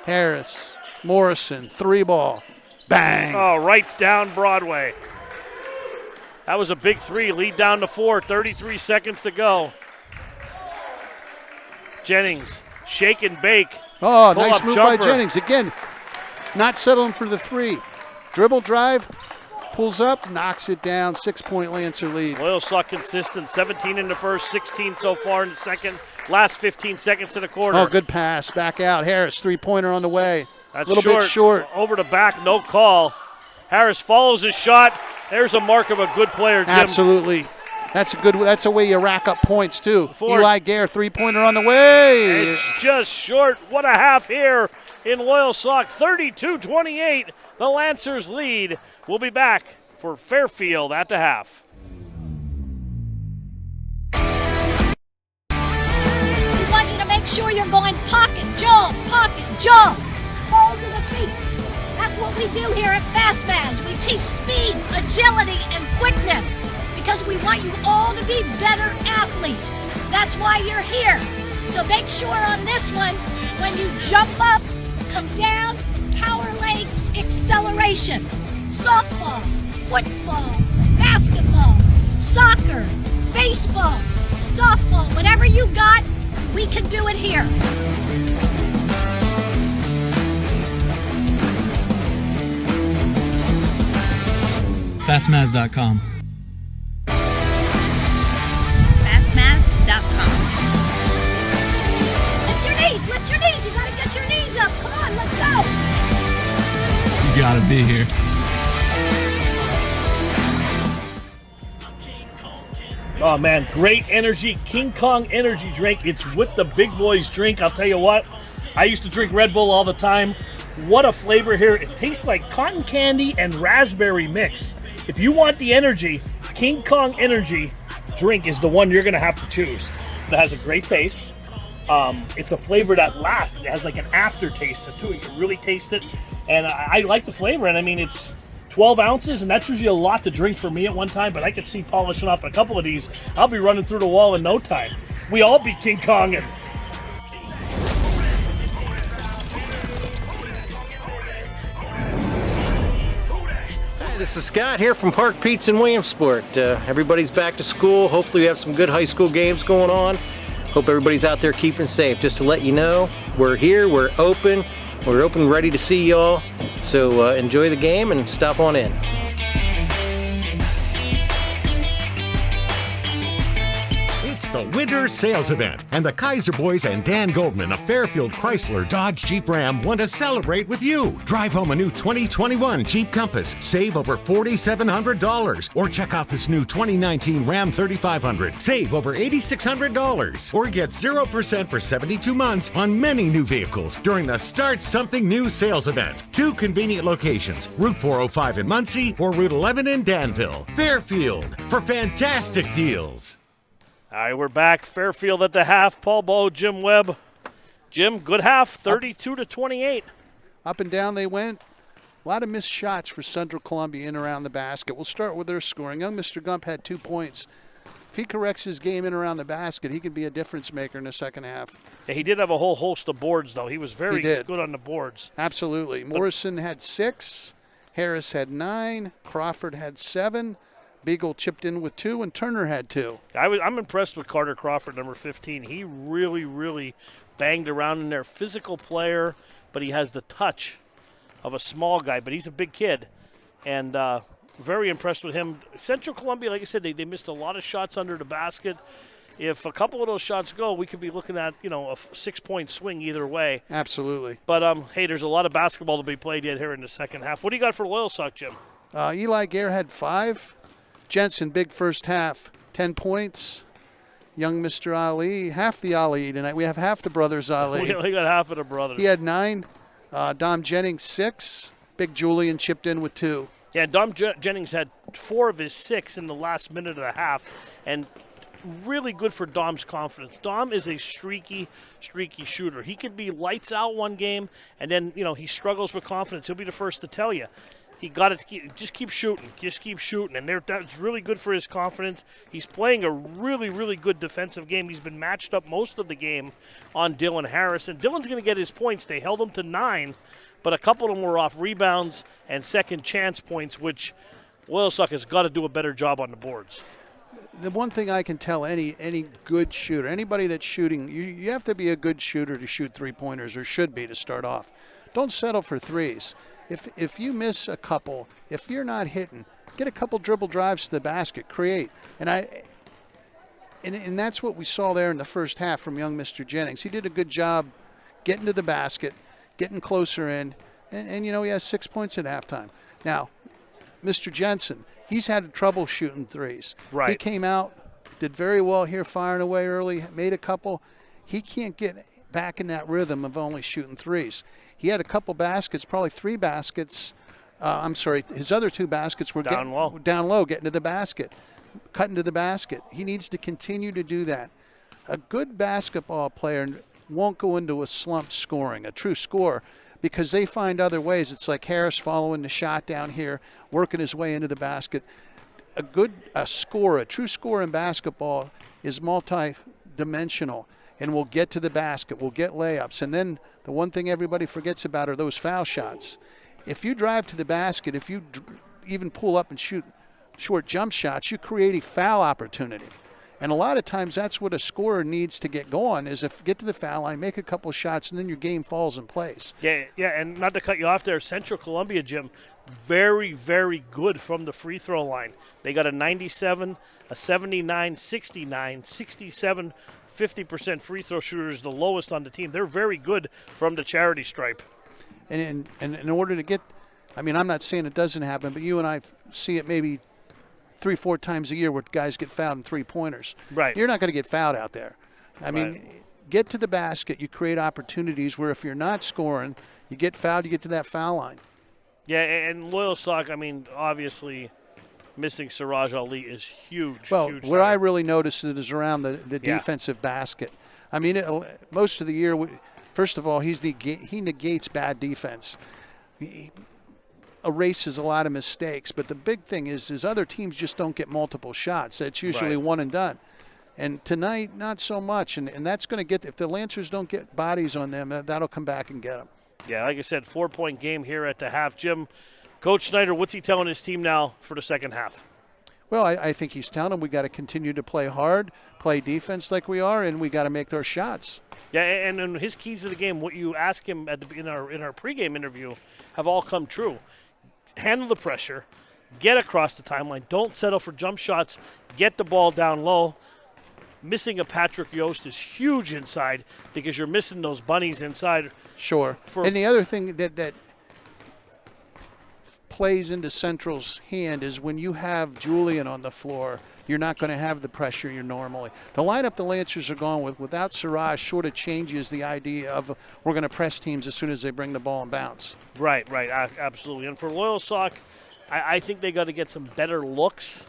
Harris, Morrison, 3-ball. Bang. Oh, right down Broadway. That was a big 3. Lead down to 4. 33 seconds to go. Jennings, shake and bake. Oh, nice move jumper by Jennings. Again, not settling for the 3. Dribble drive, pulls up, knocks it down. 6-point Lancer lead. Loyalsock consistent. 17 in the first, 16 so far in the second. Last 15 seconds of the quarter. Oh, good pass. Back out. Harris, 3-pointer on the way. That's a little bit short. Over the back, no call. Harris follows his shot. There's a mark of a good player, Jim. Absolutely. That's a way you rack up points, too. Eli Gare, 3-pointer on the way. It's just short. What a half here in Loyalsock. 32-28. The Lancers lead. We'll be back for Fairfield at the half. We want you to make sure you're going pocket, jump, balls in the feet. That's what we do here at Fast Fast. We teach speed, agility, and quickness because we want you all to be better athletes. That's why you're here. So make sure on this one, when you jump up, come down, power leg, acceleration. Softball, football, basketball, soccer, baseball, softball, whatever you got, We can do it here. Fastmaz.com. Fastmaz.com. Lift your knees, lift your knees. You gotta get your knees up. Come on, let's go. You gotta be here. Oh man, great energy. King Kong energy drink. It's with the big boys drink. I'll tell you what, I used to drink Red Bull all the time. What a flavor here. It tastes like cotton candy and raspberry mixed. If you want the energy, King Kong energy drink is the one you're going to have to choose. It has a great taste. It's a flavor that lasts. It has like an aftertaste to it. You can really taste it. And I like the flavor. And I mean, it's 12 ounces, and that's usually a lot to drink for me at one time, but I could see polishing off a couple of these. I'll be running through the wall in no time. We all beat King Kong. And This is Scott here from Park Pizza in Williamsport. Everybody's back to school. Hopefully we have some good high school games going on. Hope everybody's out there keeping safe. Just to let you know, we're here, we're open, ready to see y'all. So enjoy the game and stop on in. The winter sales event, and the Kaiser Boys and Dan Goldman of Fairfield Chrysler Dodge Jeep Ram want to celebrate with you. Drive home a new 2021 Jeep Compass, save over $4,700, or check out this new 2019 Ram 3500, save over $8,600, or get 0% for 72 months on many new vehicles during the Start Something New sales event. 2 convenient locations, Route 405 in Muncie or Route 11 in Danville. Fairfield, for fantastic deals. all right, we're back. Fairfield at the half. Paul Bowe, Jim Webb. Jim, good half, 32-28. Up and down they went. A lot of missed shots for Central Columbia in around the basket. We'll start with their scoring. Young Mr. Gump had 2 points. If he corrects his game in around the basket, he could be a difference maker in the second half. Yeah, he did have a whole host of boards, though. He was very good on the boards. Absolutely. Morrison had 6. Harris had 9. Crawford had 7. Beagle chipped in with 2, and Turner had 2. I'm impressed with Carter Crawford, number 15. He really, really banged around in there. Physical player, but he has the touch of a small guy, but he's a big kid. And very impressed with him. Central Columbia, like I said, they missed a lot of shots under the basket. If a couple of those shots go, we could be looking at, a 6-point swing either way. Absolutely. But, hey, there's a lot of basketball to be played yet here in the second half. What do you got for Loyalsock, Jim? Eli Gare had 5. Jensen, big first half, 10 points. Young Mr. Ali, half the Ali tonight. We have half the brothers Ali. We only got half of the brothers. He had 9. Dom Jennings, 6. Big Julian chipped in with 2. Yeah, Dom Jennings had 4 of his 6 in the last minute of the half, and really good for Dom's confidence. Dom is a streaky shooter. He could be lights out one game, and then, he struggles with confidence. He'll be the first to tell you. He got it. Just keep shooting, and that's really good for his confidence. He's playing a really, really good defensive game. He's been matched up most of the game on Dylan Harris, and Dylan's going to get his points. They held him to 9, but a couple of them were off rebounds and second chance points, which Loyalsock has got to do a better job on the boards. The one thing I can tell any good shooter, anybody that's shooting, you have to be a good shooter to shoot three-pointers, or should be to start off. Don't settle for threes. If you miss a couple, if you're not hitting, get a couple dribble drives to the basket, create. And that's what we saw there in the first half from young Mr. Jennings. He did a good job getting to the basket, getting closer in, and he has 6 points at halftime. Now, Mr. Jensen, he's had trouble shooting threes. Right. He came out, did very well here, firing away early, made a couple. He can't get back in that rhythm of only shooting threes. He had a couple baskets, probably 3 baskets. His other 2 baskets were down low, getting to the basket, cutting to the basket. He needs to continue to do that. A good basketball player won't go into a slump scoring, a true scorer, because they find other ways. It's like Harris following the shot down here, working his way into the basket. A true scorer in basketball is multi-dimensional and will get to the basket, will get layups. And then the one thing everybody forgets about are those foul shots. If you drive to the basket, if you even pull up and shoot short jump shots, you create a foul opportunity. And a lot of times that's what a scorer needs to get going is if get to the foul line, make a couple shots, and then your game falls in place. Yeah, and not to cut you off there, Central Columbia, Jim, very, very good from the free throw line. They got a 97, a 79, 69, 67, 50% free throw shooters, the lowest on the team. They're very good from the charity stripe. And in order to get, I mean, I'm not saying it doesn't happen, but you and I see it maybe 3-4 times a year where guys get fouled in three-pointers. Right. You're not going to get fouled out there. I mean, get to the basket. You create opportunities where if you're not scoring, you get fouled, you get to that foul line. Yeah, and Loyalsock, I mean, obviously missing Siraj Ali is huge. Well, huge where I really noticed it is around the defensive basket. I mean, most of the year, first of all, he negates bad defense. He erases a lot of mistakes, but the big thing is other teams just don't get multiple shots. It's usually one and done. And tonight, not so much, and that's going to get – if the Lancers don't get bodies on them, that'll come back and get them. Yeah, like I said, 4-point game here at the half. Jim, Coach Snyder, what's he telling his team now for the second half? Well, I think he's telling them we got to continue to play hard, play defense like we are, and we got to make those shots. Yeah, and his keys to the game, what you ask him in our pregame interview, have all come true. Handle the pressure, get across the timeline, don't settle for jump shots, get the ball down low. Missing a Patrick Yost is huge inside because you're missing those bunnies inside. Sure. And the other thing that plays into Central's hand is when you have Julian on the floor, you're not going to have the pressure you normally. The lineup the Lancers are going with without Siraj sort of changes the idea of we're going to press teams as soon as they bring the ball and bounce. Right, absolutely. And for Loyalsock, I think they got to get some better looks.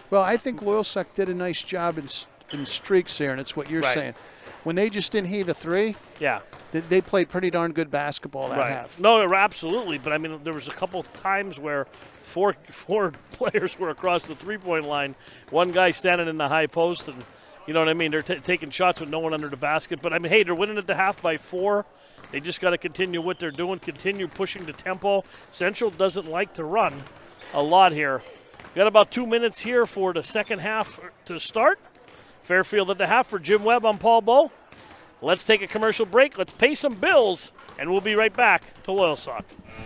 Well, I think Loyalsock did a nice job in streaks there, and it's what you're saying. When they just didn't heave a three, they played pretty darn good basketball that half. No, absolutely. But, I mean, there was a couple times where four players were across the three-point line, one guy standing in the high post, and you know what I mean? They're taking shots with no one under the basket. But, I mean, hey, they're winning at the half by 4. They just got to continue what they're doing, continue pushing the tempo. Central doesn't like to run a lot here. Got about 2 minutes here for the second half to start. Fairfield at the half for Jim Webb. I'm Paul Bowe. Let's take a commercial break. Let's pay some bills, and we'll be right back to Loyalsock.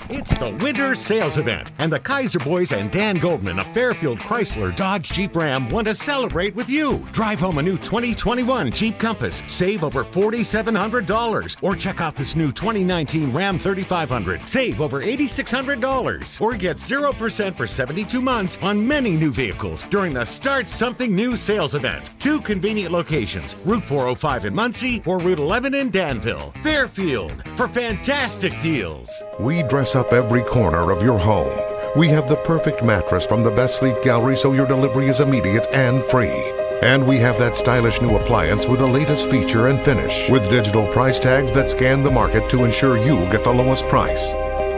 It's the winter sales event, and the Kaiser Boys and Dan Goldman of Fairfield Chrysler Dodge Jeep Ram want to celebrate with you. Drive home a new 2021 Jeep Compass, save over $4,700, or check out this new 2019 Ram 3500, save over $8,600, or get 0% for 72 months on many new vehicles during the Start Something New sales event. 2 convenient locations, Route 405 in Muncie or Route 11 in Danville. Fairfield, for fantastic deals. We dress up every corner of your home. We have the perfect mattress from the best sleep gallery so your delivery is immediate and free. And we have that stylish new appliance with the latest feature and finish, with digital price tags that scan the market to ensure you get the lowest price.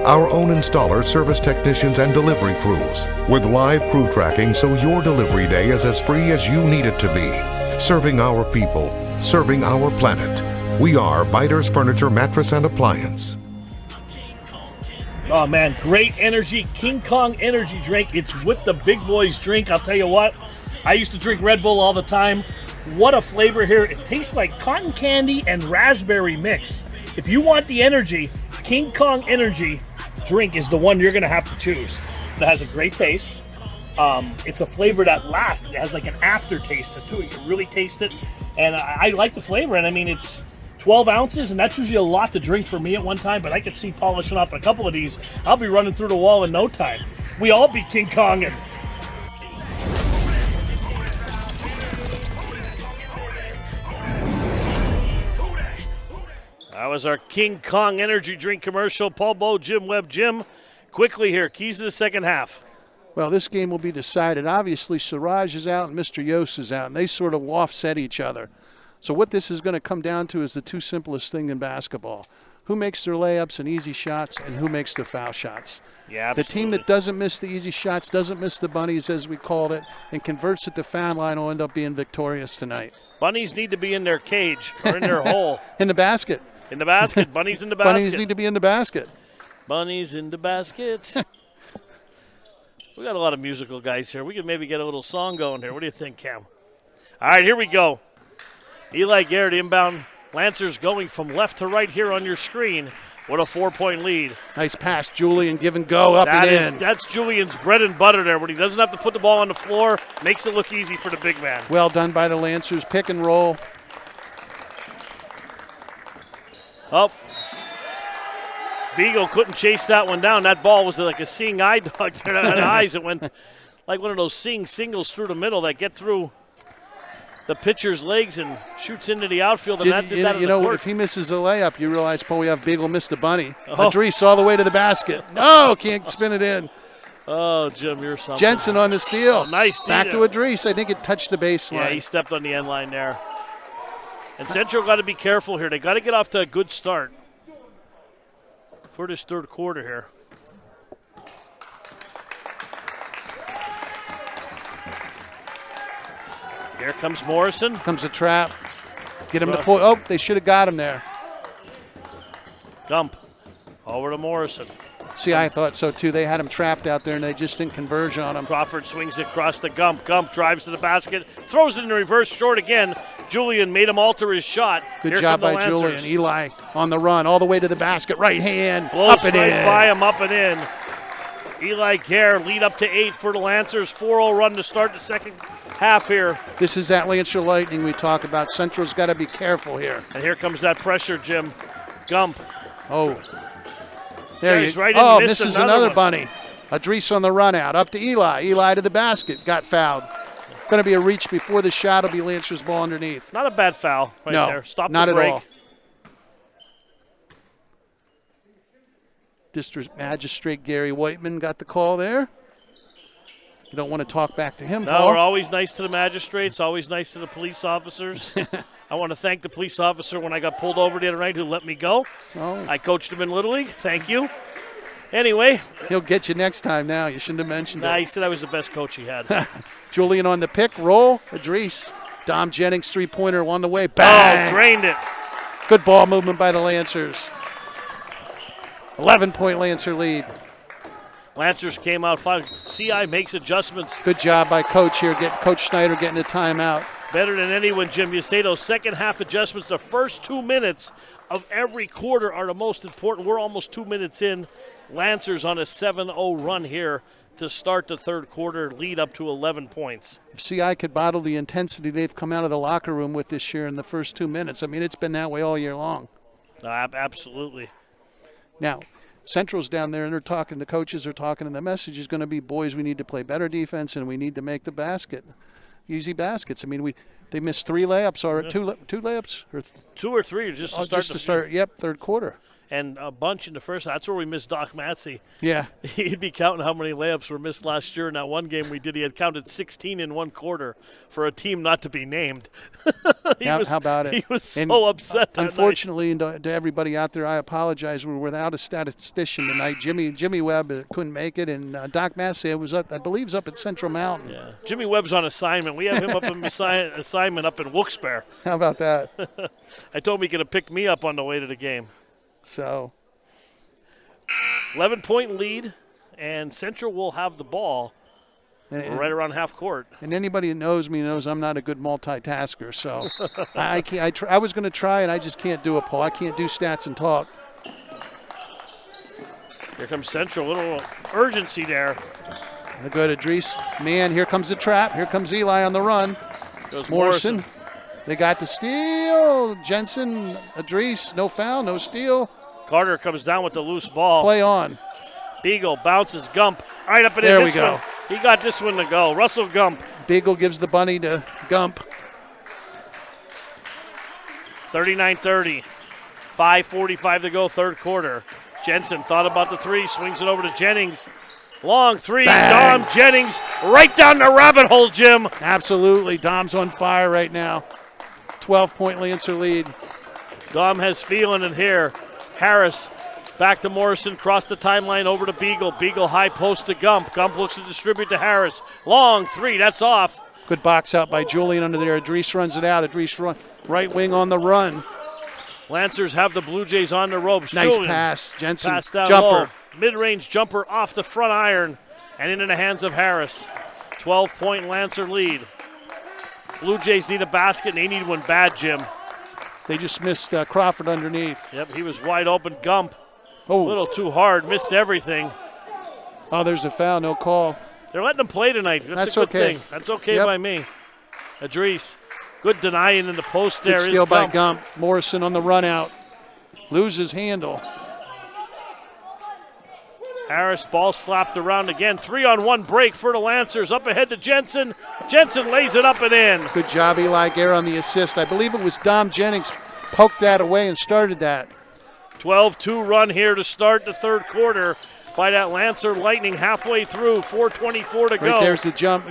Our own installers, service technicians, and delivery crews, with live crew tracking so your delivery day is as free as you need it to be. Serving our people, serving our planet. We are Biters Furniture, Mattress, and Appliance. Oh, man, great energy. King Kong energy drink. It's with the big boys drink. I'll tell you what, I used to drink Red Bull all the time. What a flavor here. It tastes like cotton candy and raspberry mixed. If you want the energy, King Kong energy drink is the one you're going to have to choose. It has a great taste. It's a flavor that lasts. It has like an aftertaste to it. You can really taste it. And I like the flavor. And I mean, it's 12 ounces, and that's usually a lot to drink for me at one time, but I could see polishing off a couple of these. I'll be running through the wall in no time. We all beat King Kong. And that was our King Kong energy drink commercial. Paul Bowe, Jim Webb. Jim, quickly here, keys to the second half. Well, this game will be decided. Obviously, Siraj is out and Mr. Yost is out, and they sort of offset each other. So what this is going to come down to is the two simplest thing in basketball. Who makes their layups and easy shots, and who makes their foul shots. Yeah, absolutely. The team that doesn't miss the easy shots, doesn't miss the bunnies, as we called it, and converts at the foul line will end up being victorious tonight. Bunnies need to be in their cage or in their hole. In the basket. In the basket. Bunnies in the basket. Bunnies need to be in the basket. Bunnies in the basket. We got a lot of musical guys here. We could maybe get a little song going here. What do you think, Cam? All right, here we go. Eli Garrett inbound. Lancers going from left to right here on your screen. What a 4-point lead. Nice pass, Julian. Give and go, up and in. That's Julian's bread and butter there. When he doesn't have to put the ball on the floor, makes it look easy for the big man. Well done by the Lancers. Pick and roll. Oh. Beagle couldn't chase that one down. That ball was like a seeing eye dog there. That had eyes. It went like one of those seeing singles through the middle that get through the pitcher's legs and shoots into the outfield. And that did that in the court. If he misses a layup, you realize Beagle missed a bunny. Idris all the way to the basket. No, can't spin it in. Oh, Jim, you're something. Jensen on the steal. Oh, nice steal. Back to Idris. I think it touched the baseline. Yeah, he stepped on the end line there. And Central got to be careful here. They got to get off to a good start for this third quarter here. Here comes Morrison. Comes a trap. Get him to pull. Oh, they should have got him there. Gump over to Morrison. See, I thought so too. They had him trapped out there and they just didn't converge on him. Crawford swings it across the Gump. Gump drives to the basket. Throws it in the reverse short again. Julian made him alter his shot. Good job by Julian. Eli on the run all the way to the basket. Right hand. Blows up and right in. By him, up and in. Eli Gare lead up to 8 for the Lancers. 4-0 run to start the second half here. This is that Lancer Lightning we talk about. Central's got to be careful here. And here comes that pressure, Jim. Gump. Oh. There he's you right go. in. Misses another bunny. Idris on the run out. Up to Eli. Eli to the basket. Got fouled. Going to be a reach before the shot. Will be Lancer's ball underneath. Not a bad foul right there. Stop not the break. at all. District Magistrate Gary Whiteman got the call there. You don't want to talk back to him, No, Paul. we're always nice to the magistrates, always nice to the police officers. I want to thank the police officer when I got pulled over the other night who let me go. Oh. I coached him in Little League. Thank you. Anyway. He'll get you next time now. You shouldn't have mentioned Nah, it. he said I was the best coach he had. Julian on the pick. Roll. Idris. Dom Jennings three-pointer on the way. Bang. Oh, drained it. Good ball movement by the Lancers. 11-point Lancer lead. Lancers came out 5. CI makes adjustments. Good job by Coach here. Coach Schneider getting a timeout. Better than anyone, Jim. You say those second half adjustments, the first 2 minutes of every quarter are the most important. We're almost 2 minutes in. Lancers on a 7-0 run here to start the third quarter, lead up to 11 points. If CI could bottle the intensity they've come out of the locker room with this year in the first 2 minutes, I mean, it's been that way all year long. Absolutely. Now, Central's down there, and they're talking. The coaches are talking, and the message is going to be, boys, we need to play better defense, and we need to make the basket. Easy baskets. I mean, they missed 3 layups, or two layups? Or 2 or 3 just to start. Yep, third quarter. And a bunch in the first. That's where we missed Doc Matsey. Yeah. He'd be counting how many layups were missed last year. In that one game we did, he had counted 16 in one quarter for a team not to be named. How about it? He was so upset that unfortunately, night. And to everybody out there, I apologize. We're without a statistician tonight. Jimmy Webb couldn't make it, and Doc Massey was up, I believe, up at Central Mountain. Yeah. Jimmy Webb's on assignment. We have him up on assignment up in Wilkes-Barre. How about that? I told him he could have picked me up on the way to the game. So, 11-point lead, and Central will have the ball right around half court. And anybody who knows me knows I'm not a good multitasker. So, I was going to try, and I just can't do it, Paul. I can't do stats and talk. Here comes Central. A little urgency there. Good, Idris. Man, here comes the trap. Here comes Eli on the run. Goes Morrison. They got the steal. Jensen, Idris, no foul, no steal. Carter comes down with the loose ball. Play on. Beagle bounces Gump right up and there in. There we go. He got this one to go. Russell Gump. Beagle gives the bunny to Gump. 39-30. 5:45 to go, third quarter. Jensen thought about the 3, swings it over to Jennings. Long 3, Bang. Dom Jennings right down the rabbit hole, Jim. Absolutely. Dom's on fire right now. 12-point Lancer lead. Dom has feeling in here. Harris back to Morrison, cross the timeline over to Beagle. Beagle high post to Gump. Gump looks to distribute to Harris. Long 3, that's off. Good box out by Julian under there. Idris runs it out. Idris right wing on the run. Lancers have the Blue Jays on the ropes. Nice Julian pass. Jensen, pass down jumper. Low. Mid-range jumper off the front iron and into the hands of Harris. 12-point Lancer lead. Blue Jays need a basket, and they need one bad, Jim. They just missed Crawford underneath. Yep, he was wide open. Gump, a Oh, little too hard, missed everything. oh, there's a foul, no call. They're letting him play tonight. That's a good okay. thing. That's okay Yep. by me. Idris, good denying in the post there. Good steal by Gump. Morrison on the run out. Loses handle. Harris, ball slapped around again. 3-on-1 break for the Lancers. Up ahead to Jensen. Jensen lays it up and in. Good job, Eli Gare, on the assist. I believe it was Dom Jennings poked that away and started that. 12-2 run here to start the third quarter by that Lancer Lightning halfway through. 4:24 to go. Right there's the jump.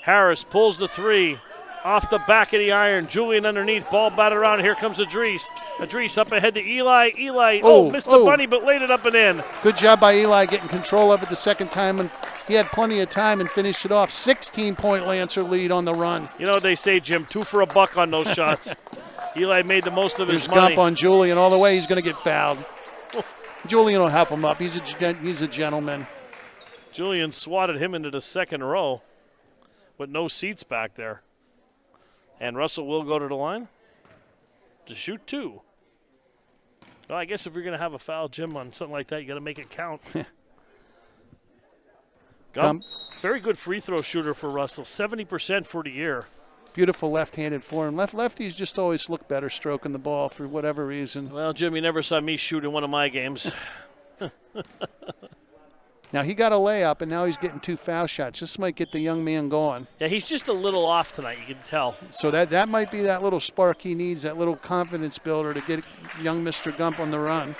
Harris pulls the three. Off the back of the iron. Julian underneath. Ball batted around. Here comes Idris. Idris up ahead to Eli. Eli, missed the bunny, but laid it up and in. Good job by Eli getting control of it the second time, and he had plenty of time and finished it off. 16-point Lancer lead on the run. You know what they say, Jim, 2 for a buck on those shots. Eli made the most of his There's money. Gump on Julian all the way. He's going to get fouled. Julian will help him up. He's a gentleman. Julian swatted him into the second row with no seats back there. And Russell will go to the line to shoot 2. Well, I guess if you're going to have a foul, Jim, on something like that, you got to make it count. Gump, very good free throw shooter for Russell, 70% for the year. Beautiful left-handed form. Lefties just always look better stroking the ball for whatever reason. Well, Jim, you never saw me shoot in one of my games. Now, he got a layup, and now he's getting 2 foul shots. This might get the young man going. Yeah, he's just a little off tonight, you can tell. So that might be that little spark he needs, that little confidence builder to get young Mr. Gump on the run.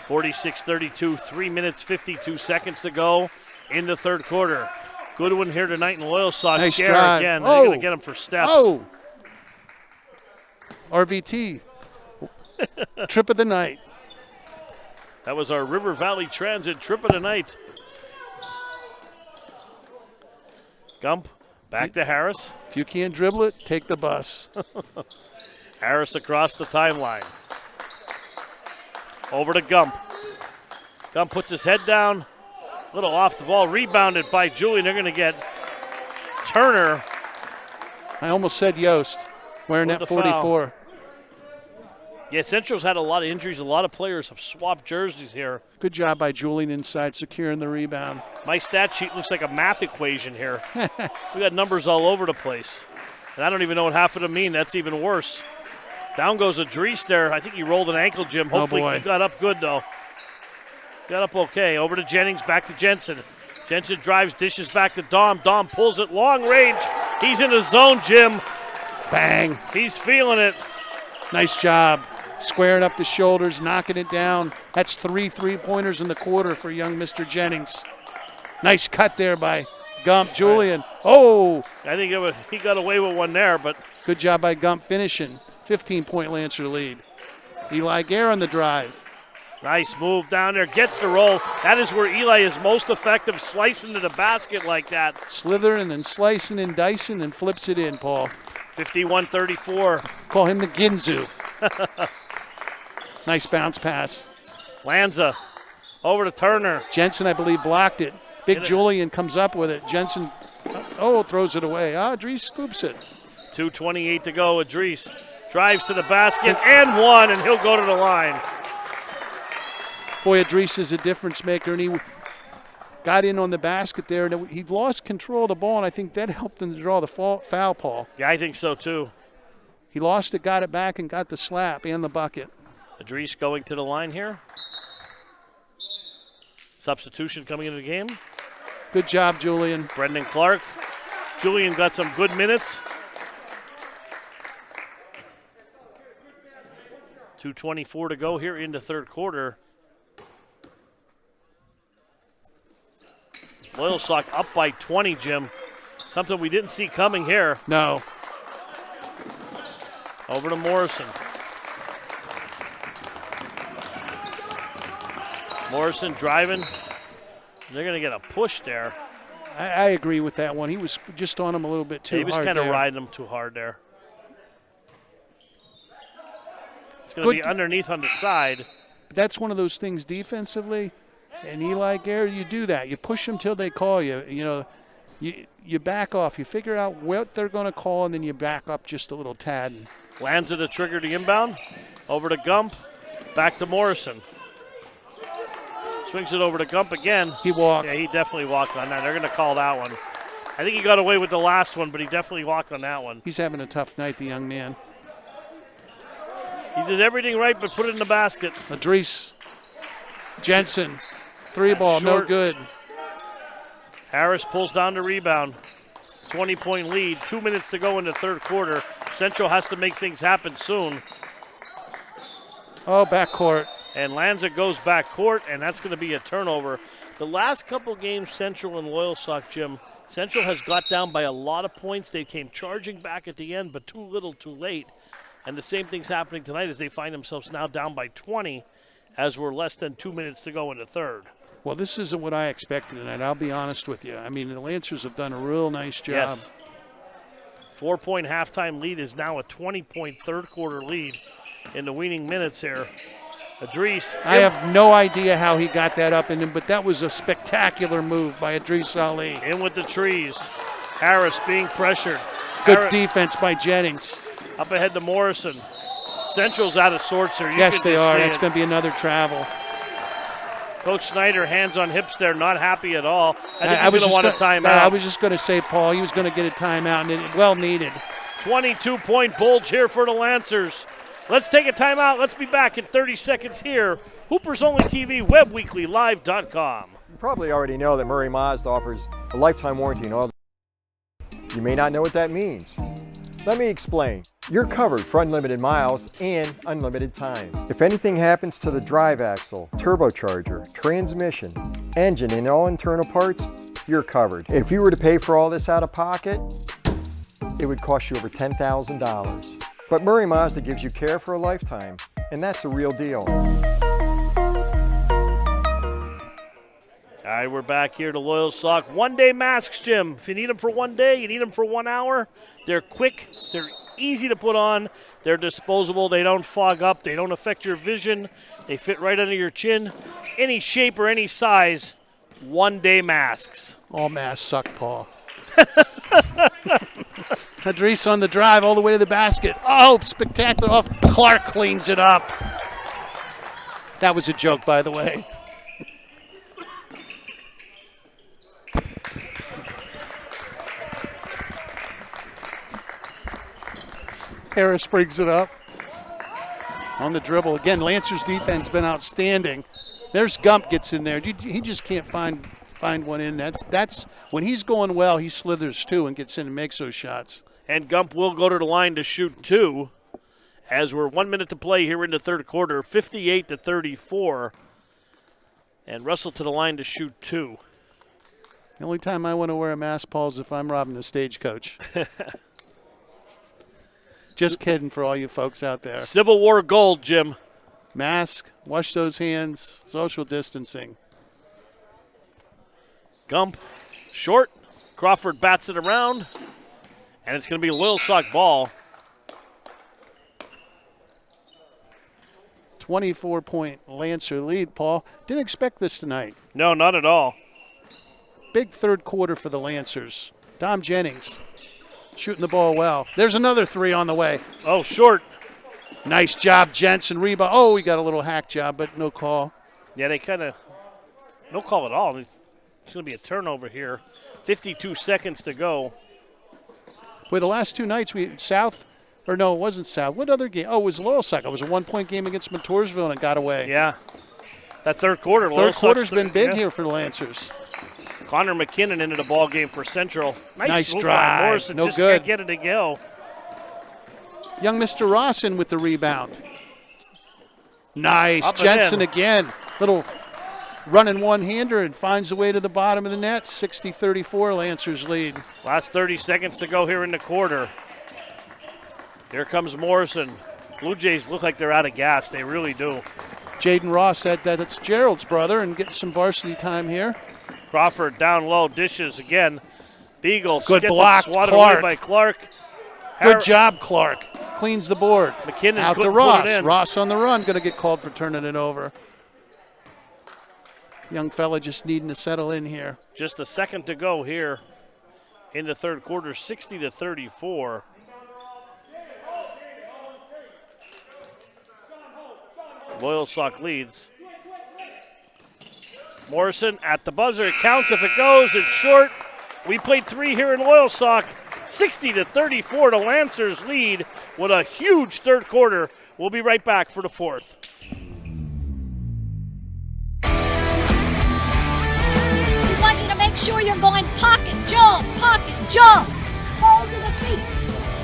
46-32, 3 minutes, 52 seconds to go in the third quarter. Good one here tonight in Loyalsock. Nice Gare drive. again. They're going to get him for steps. Oh! RVT. Trip of the night. That was our River Valley Transit trip of the night. Gump back to Harris. If you can't dribble it, take the bus. Harris across the timeline. Over to Gump. Gump puts his head down. A little off the ball. Rebounded by Julian. They're going to get Turner. I almost said Yost, wearing that 44. Foul. Yeah, Central's had a lot of injuries. A lot of players have swapped jerseys here. Good job by Julian inside, securing the rebound. My stat sheet looks like a math equation here. We got numbers all over the place. And I don't even know what half of them mean. That's even worse. Down goes Idris there. I think he rolled an ankle, Jim. Hopefully he got up good, though. Got up okay. Over to Jennings, back to Jensen. Jensen drives, dishes back to Dom. Dom pulls it long range. He's in the zone, Jim. Bang. He's feeling it. Nice job. Squaring up the shoulders, knocking it down. That's 3 3-pointers in the quarter for young Mr. Jennings. Nice cut there by Gump. Julian. Oh! I think he got away with one there, but. Good job by Gump finishing. 15-point Lancer lead. Eli Gare on the drive. Nice move down there. Gets the roll. That is where Eli is most effective, slicing to the basket like that. Slithering and slicing and dicing and flips it in, Paul. 51-34. Call him the Ginzu. Nice bounce pass. Lanza over to Turner. Jensen, I believe, blocked it. Big Julian comes up with it. Jensen, throws it away. Idris scoops it. 2:28 to go. Idris drives to the basket and one, and he'll go to the line. Boy, Idris is a difference maker, and he got in on the basket there, and he lost control of the ball, and I think that helped him to draw the foul, Paul. Yeah, I think so, too. He lost it, got it back, and got the slap and the bucket. Idris going to the line here. Substitution coming into the game. Good job, Julian. Brendan Clark. Julian got some good minutes. 2:24 to go here in the third quarter. Loyalsock up by 20, Jim. Something we didn't see coming here. No. Over to Morrison. Morrison driving. They're going to get a push there. I agree with that one. He was just on him a little bit too hard. He was kind of riding him too hard there. It's going to be underneath on the side. That's one of those things defensively. And Eli Gare, you do that. You push them till they call you. You know, you back off. You figure out what they're going to call, and then you back up just a little tad. Lanza to trigger the inbound. Over to Gump. Back to Morrison. Swings it over to Gump again. He walked. Yeah, he definitely walked on that. They're going to call that one. I think he got away with the last one, but he definitely walked on that one. He's having a tough night, the young man. He did everything right but put it in the basket. Adrice. Jensen. 3-ball, no good. Harris pulls down the rebound. 20-point lead. 2 minutes to go in the third quarter. Central has to make things happen soon. Oh, backcourt. And Lanza goes backcourt, and that's going to be a turnover. The last couple games, Central and Loyalsock, Jim, Central has got down by a lot of points. They came charging back at the end, but too little, too late. And the same thing's happening tonight as they find themselves now down by 20 as we're less than 2 minutes to go in the third. Well, this isn't what I expected tonight, I'll be honest with you. I mean, the Lancers have done a real nice job. Yes. 4-point halftime lead is now a 20-point third quarter lead in the waning minutes here. Adrice. I have no idea how he got that up in him, but that was a spectacular move by Adrice Ali. In with the trees. Harris being pressured. Good defense by Jennings. Up ahead to Morrison. Central's out of sorts here. Yes, they are. It's going to be another travel. Coach Snyder, hands on hips there, not happy at all. I think he's going to want a timeout. I was just going to say, Paul, he was going to get a timeout, and it well needed. 22-point bulge here for the Lancers. Let's take a timeout. Let's be back in 30 seconds here. Hoopers Only TV, WebWeeklyLive.com. You probably already know that Murray Mazda offers a lifetime warranty and all. You may not know what that means. Let me explain. You're covered for unlimited miles and unlimited time. If anything happens to the drive axle, turbocharger, transmission, engine, and all internal parts, you're covered. If you were to pay for all this out of pocket, it would cost you over $10,000. But Murray Mazda gives you care for a lifetime, and that's a real deal. All right, we're back here to Loyalsock. One-day masks, Jim. If you need them for 1 day, you need them for 1 hour. They're quick. They're easy to put on. They're disposable. They don't fog up. They don't affect your vision. They fit right under your chin. Any shape or any size, one-day masks. All masks suck, Paul. Adrice on the drive all the way to the basket. Oh, spectacular off. Clark cleans it up. That was a joke, by the way. Harris brings it up. On the dribble. Again, Lancer's defense been outstanding. There's Gump gets in there. He just can't find one in. That's when he's going well, he slithers too and gets in and makes those shots. And Gump will go to the line to shoot two as we're 1 minute to play here in the third quarter, 58-34. And Russell to the line to shoot two. The only time I want to wear a mask, Paul, is if I'm robbing the stagecoach. Just kidding for all you folks out there. Civil War gold, Jim. Mask, wash those hands, social distancing. Gump, short. Crawford bats it around. And it's going to be Loyalsock ball. 24-point Lancer lead, Paul. Didn't expect this tonight. No, not at all. Big third quarter for the Lancers. Dom Jennings shooting the ball well. There's another three on the way. Oh, short. Nice job, Jensen. Rebound. Oh, we got a little hack job, but no call. Yeah, they kind of, no call at all. It's going to be a turnover here. 52 seconds to go. Well, the last two nights, South, or no, it wasn't South. What other game? Oh, it was Loyalsock. It was a 1-point game against Montoursville, and it got away. Yeah. That third quarter. Third quarter's been big here for the Lancers. Connor McKinnon into the ball game for Central. Nice drive. Morrison no just good. Can't get it to go. Young Mr. Rawson with the rebound. Nice. Up Jensen again. Little running one-hander and finds the way to the bottom of the net. 60-34, Lancers lead. Last 30 seconds to go here in the quarter. Here comes Morrison. Blue Jays look like they're out of gas. They really do. Jaden Ross said that it's Gerald's brother and getting some varsity time here. Crawford down low, dishes again. Beagle good gets block, it swatted Clark. away by Clark. Good job, Clark. Cleans the board. McKinnon out to couldn't Ross. put it in. Ross on the run, going to get called for turning it over. Young fella just needing to settle in here. Just a second to go here in the third quarter, 60-34. Loyalsock leads. Morrison at the buzzer. It counts if it goes. It's short. We played 3 here in Loyalsock. 60-34 to Lancers lead with a huge third quarter. We'll be right back for the fourth. We want you to make sure you're going pocket, jump, balls in the feet.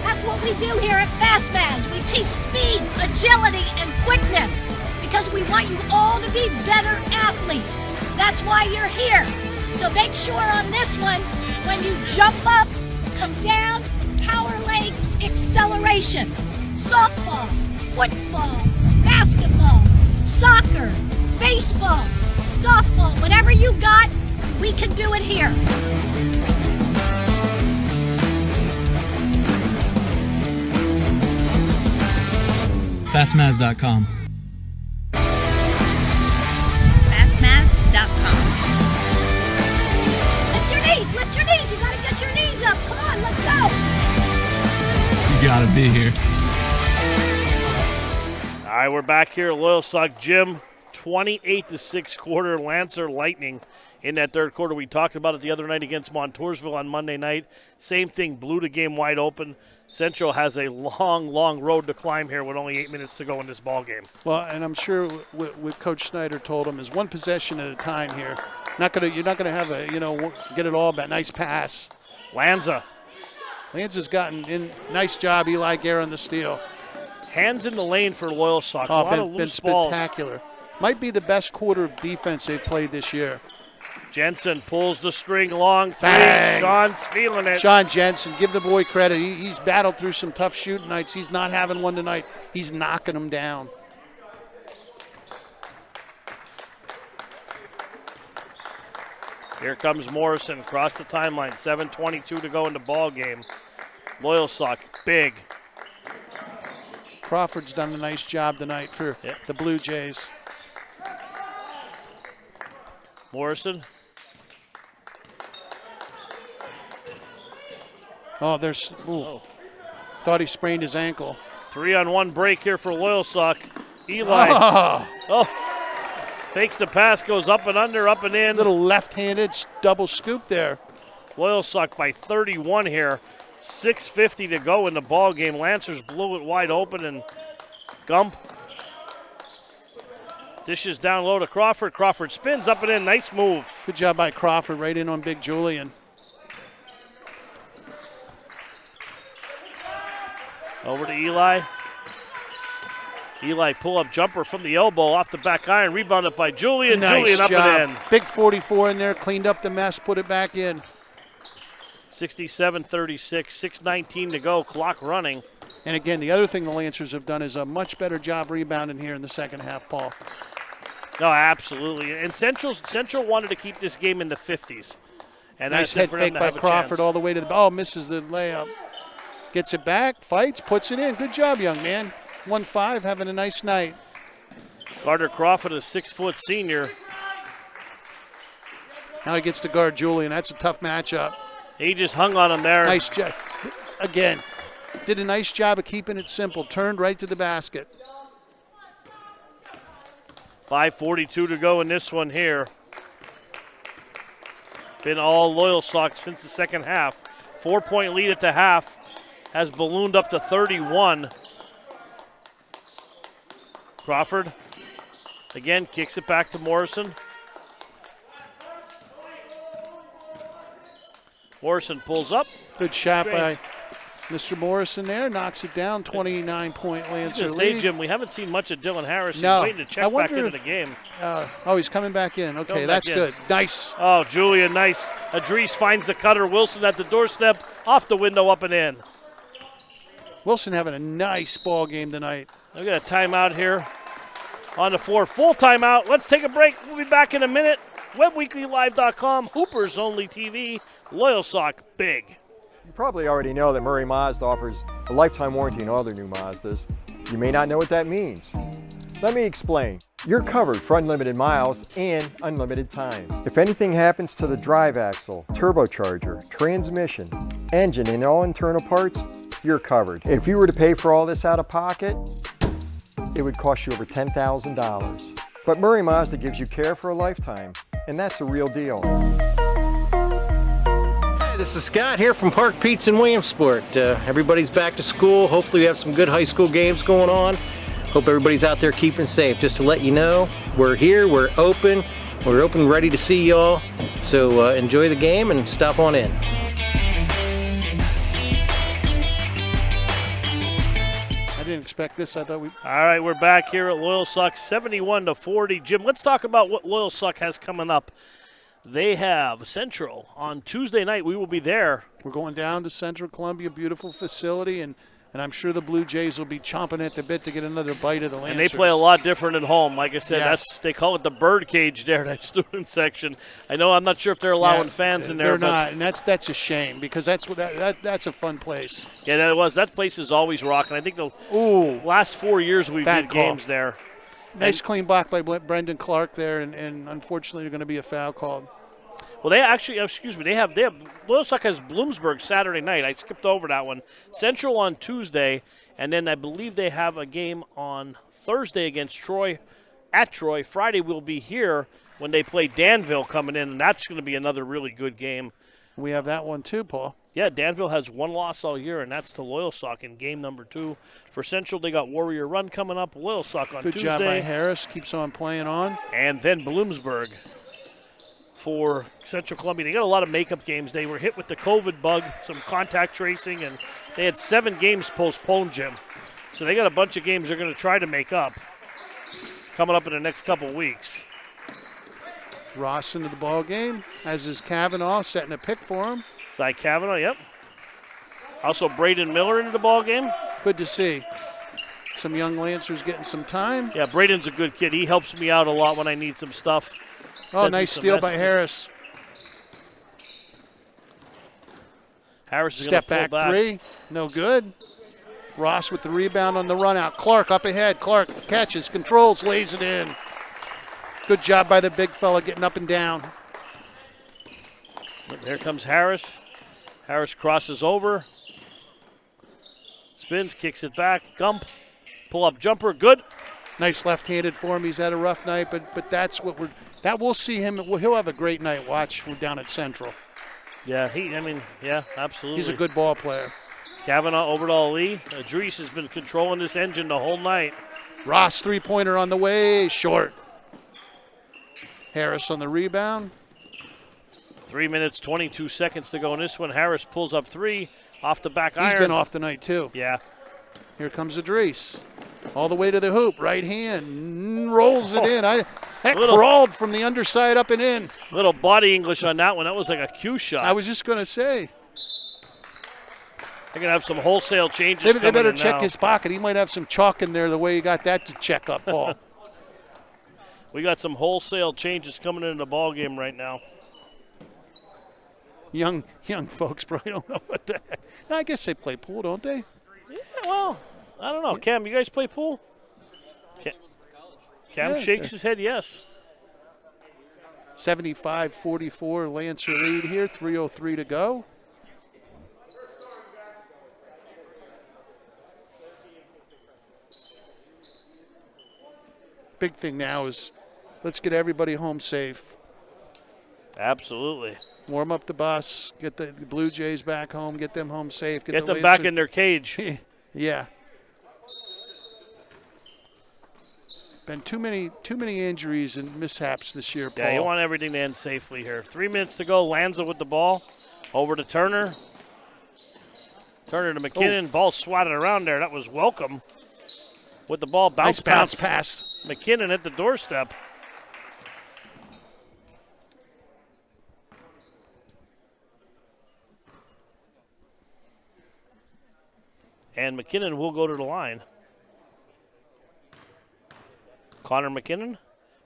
That's what we do here at FastFaz. We teach speed, agility, and quickness because we want you all to be better athletes. That's why you're here. So make sure on this one, when you jump up, come down, power leg, acceleration. Softball, football, basketball, soccer, baseball, softball, whatever you got, we can do it here. Fastmaz.com. Fastmaz.com. Lift your knees. You gotta get your knees up. Come on, let's go. You gotta be here. All right, we're back here at Loyalsock Gym. 28-6 quarter, Lancer Lightning in that third quarter. We talked about it the other night against Montoursville on Monday night. Same thing, blew the game wide open. Central has a long road to climb here with only 8 minutes to go in this ball game. Well, and I'm sure what Coach Snyder told him is one possession at a time here. You're not gonna have get it all back. Nice pass. Lanza's gotten in. Nice job, Eli Gare on the steal. Hands in the lane for Loyalsock. A lot of loose balls. Spectacular. Might be the best quarter of defense they've played this year. Jensen pulls the string long three. Bang. Sean's feeling it. Sean Jensen, give the boy credit. He's battled through some tough shooting nights. He's not having one tonight. He's knocking them down. Here comes Morrison across the timeline. 7:22 to go in the ball game. Loyalsock, big. Crawford's done a nice job tonight for the Blue Jays. Morrison. Oh, thought he sprained his ankle. 3-on-1 break here for Loyalsock. Eli. Fakes the pass, goes up and under, up and in. Little left-handed double scoop there. Loyalsock by 31 here. 6:50 to go in the ball game. Lancers blew it wide open, and Gump dishes down low to Crawford. Crawford spins up and in. Nice move. Good job by Crawford, right in on Big Julian. Over to Eli. Eli pull-up jumper from the elbow off the back iron. Rebounded by Julian. Nice Julian up job. and in. Big 44 in there. Cleaned up the mess. Put it back in. 67-36. 6:19 to go. Clock running. And again, the other thing the Lancers have done is a much better job rebounding here in the second half, Paul. No, absolutely. And Central wanted to keep this game in the 50s. And nice that's head fake by Crawford all the way to the ball. Misses the layup. Gets it back, fights, puts it in. Good job, young man. 1-5, having a nice night. Carter Crawford, a 6-foot senior. Now he gets to guard Julian. That's a tough matchup. He just hung on him there. Nice job. Again, did a nice job of keeping it simple. Turned right to the basket. 5:42 to go in this one here. Been all Loyalsock since the second half. 4-point lead at the half has ballooned up to 31. Crawford again kicks it back to Morrison. Morrison pulls up. Good shot by Mr. Morrison there. Knocks it down. 29-point Lancer lead. I was going to say, Jim, we haven't seen much of Dylan Harris. No. He's waiting to check back into the game. He's coming back in. Okay, that's good. Nice. Oh, Julian, nice. Adrice finds the cutter. Wilson at the doorstep. Off the window, up and in. Wilson having a nice ball game tonight. We got a timeout here on the floor. Full timeout. Let's take a break. We'll be back in a minute. WebWeeklyLive.com, Hoopers Only TV, Loyalsock, big. You probably already know that Murray Mazda offers a lifetime warranty on all their new Mazdas. You may not know what that means. Let me explain. You're covered for unlimited miles and unlimited time. If anything happens to the drive axle, turbocharger, transmission, engine, and all internal parts, you're covered. If you were to pay for all this out of pocket, it would cost you over $10,000. But Murray Mazda gives you care for a lifetime, and that's the real deal. Hi, this is Scott here from Park Pizza in Williamsport. Everybody's back to school. Hopefully we have some good high school games going on. Hope everybody's out there keeping safe. Just to let you know, we're here, we're open ready to see y'all. So enjoy the game and stop on in. I didn't expect this. I thought we. All right, we're back here at Loyalsock, 71-40. Jim, let's talk about what Loyalsock has coming up. They have Central on Tuesday night. We will be there. We're going down to Central Columbia, beautiful facility, and I'm sure the Blue Jays will be chomping at the bit to get another bite of the Lancers. And they play a lot different at home. Like I said, Yes. they call it the bird cage there, that student section. I'm not sure if they're allowing fans in there. They're not, and that's a shame because that's a fun place. Yeah, that was. That place is always rocking. I think the last 4 years we've had games there. Nice clean block by Brendan Clark there, and unfortunately they're going to be a foul called. Well, they actually, they have Loyalsock has Bloomsburg Saturday night. I skipped over that one. Central on Tuesday, and then I believe they have a game on Thursday against Troy, at Troy. Friday we'll be here when they play Danville coming in, and that's going to be another really good game. We have that one too, Paul. Yeah, Danville has one loss all year, and that's to Loyalsock in game number 2. For Central, they got Warrior Run coming up, Loyalsock on Tuesday. Good job by Harris, keeps on playing on. And then Bloomsburg for Central Columbia. They got a lot of makeup games. They were hit with the COVID bug, some contact tracing, and they had 7 games postponed, Jim. So they got a bunch of games they're going to try to make up coming up in the next couple weeks. Ross into the ball game, as is Kavanaugh, setting a pick for him. Cy Kavanaugh, yep. Also Braden Miller into the ball game. Good to see. Some young Lancers getting some time. Yeah, Braden's a good kid. He helps me out a lot when I need some stuff. Oh, nice steal by Harris. Harris is Step back three, no good. Ross with the rebound on the run out. Clark up ahead. Clark catches, controls, lays it in. Good job by the big fella getting up and down. There comes Harris. Harris crosses over. Spins, kicks it back. Gump, pull-up jumper, good. Nice left-handed for him. He's had a rough night, but that's what we'll see him. He'll have a great night. Watch, we're down at Central. Yeah, absolutely. He's a good ball player. Kavanaugh over to Ali. Dries has been controlling this engine the whole night. Ross three-pointer on the way, short. Harris on the rebound. 3 minutes, 22 seconds to go in this one. Harris pulls up 3 off the back iron. He's been off tonight, too. Yeah. Here comes Idris. All the way to the hoop. Right hand. Rolls it in. That crawled from the underside up and in. Little body English on that one. That was like a cue shot. I was just going to say. They're going to have some wholesale changes. They better check now. his pocket. He might have some chalk in there the way he got that to check up, Paul. We got some wholesale changes coming into the ball game right now. Young folks probably don't know what the heck. I guess they play pool, don't they? Yeah, well, I don't know. Cam, you guys play pool? Cam shakes his head yes. 75-44 Lancer lead here, 3:03 to go. Big thing now is let's get everybody home safe. Absolutely. Warm up the bus, get the Blue Jays back home, get them home safe. Get them back in their cage. Yeah. Been too many injuries and mishaps this year, Paul. Yeah, you want everything to end safely here. 3 minutes to go. Lanza with the ball. Over to Turner. Turner to McKinnon. Ball swatted around there. That was welcome. With the ball, bounce pass. McKinnon at the doorstep. And McKinnon will go to the line. Connor McKinnon,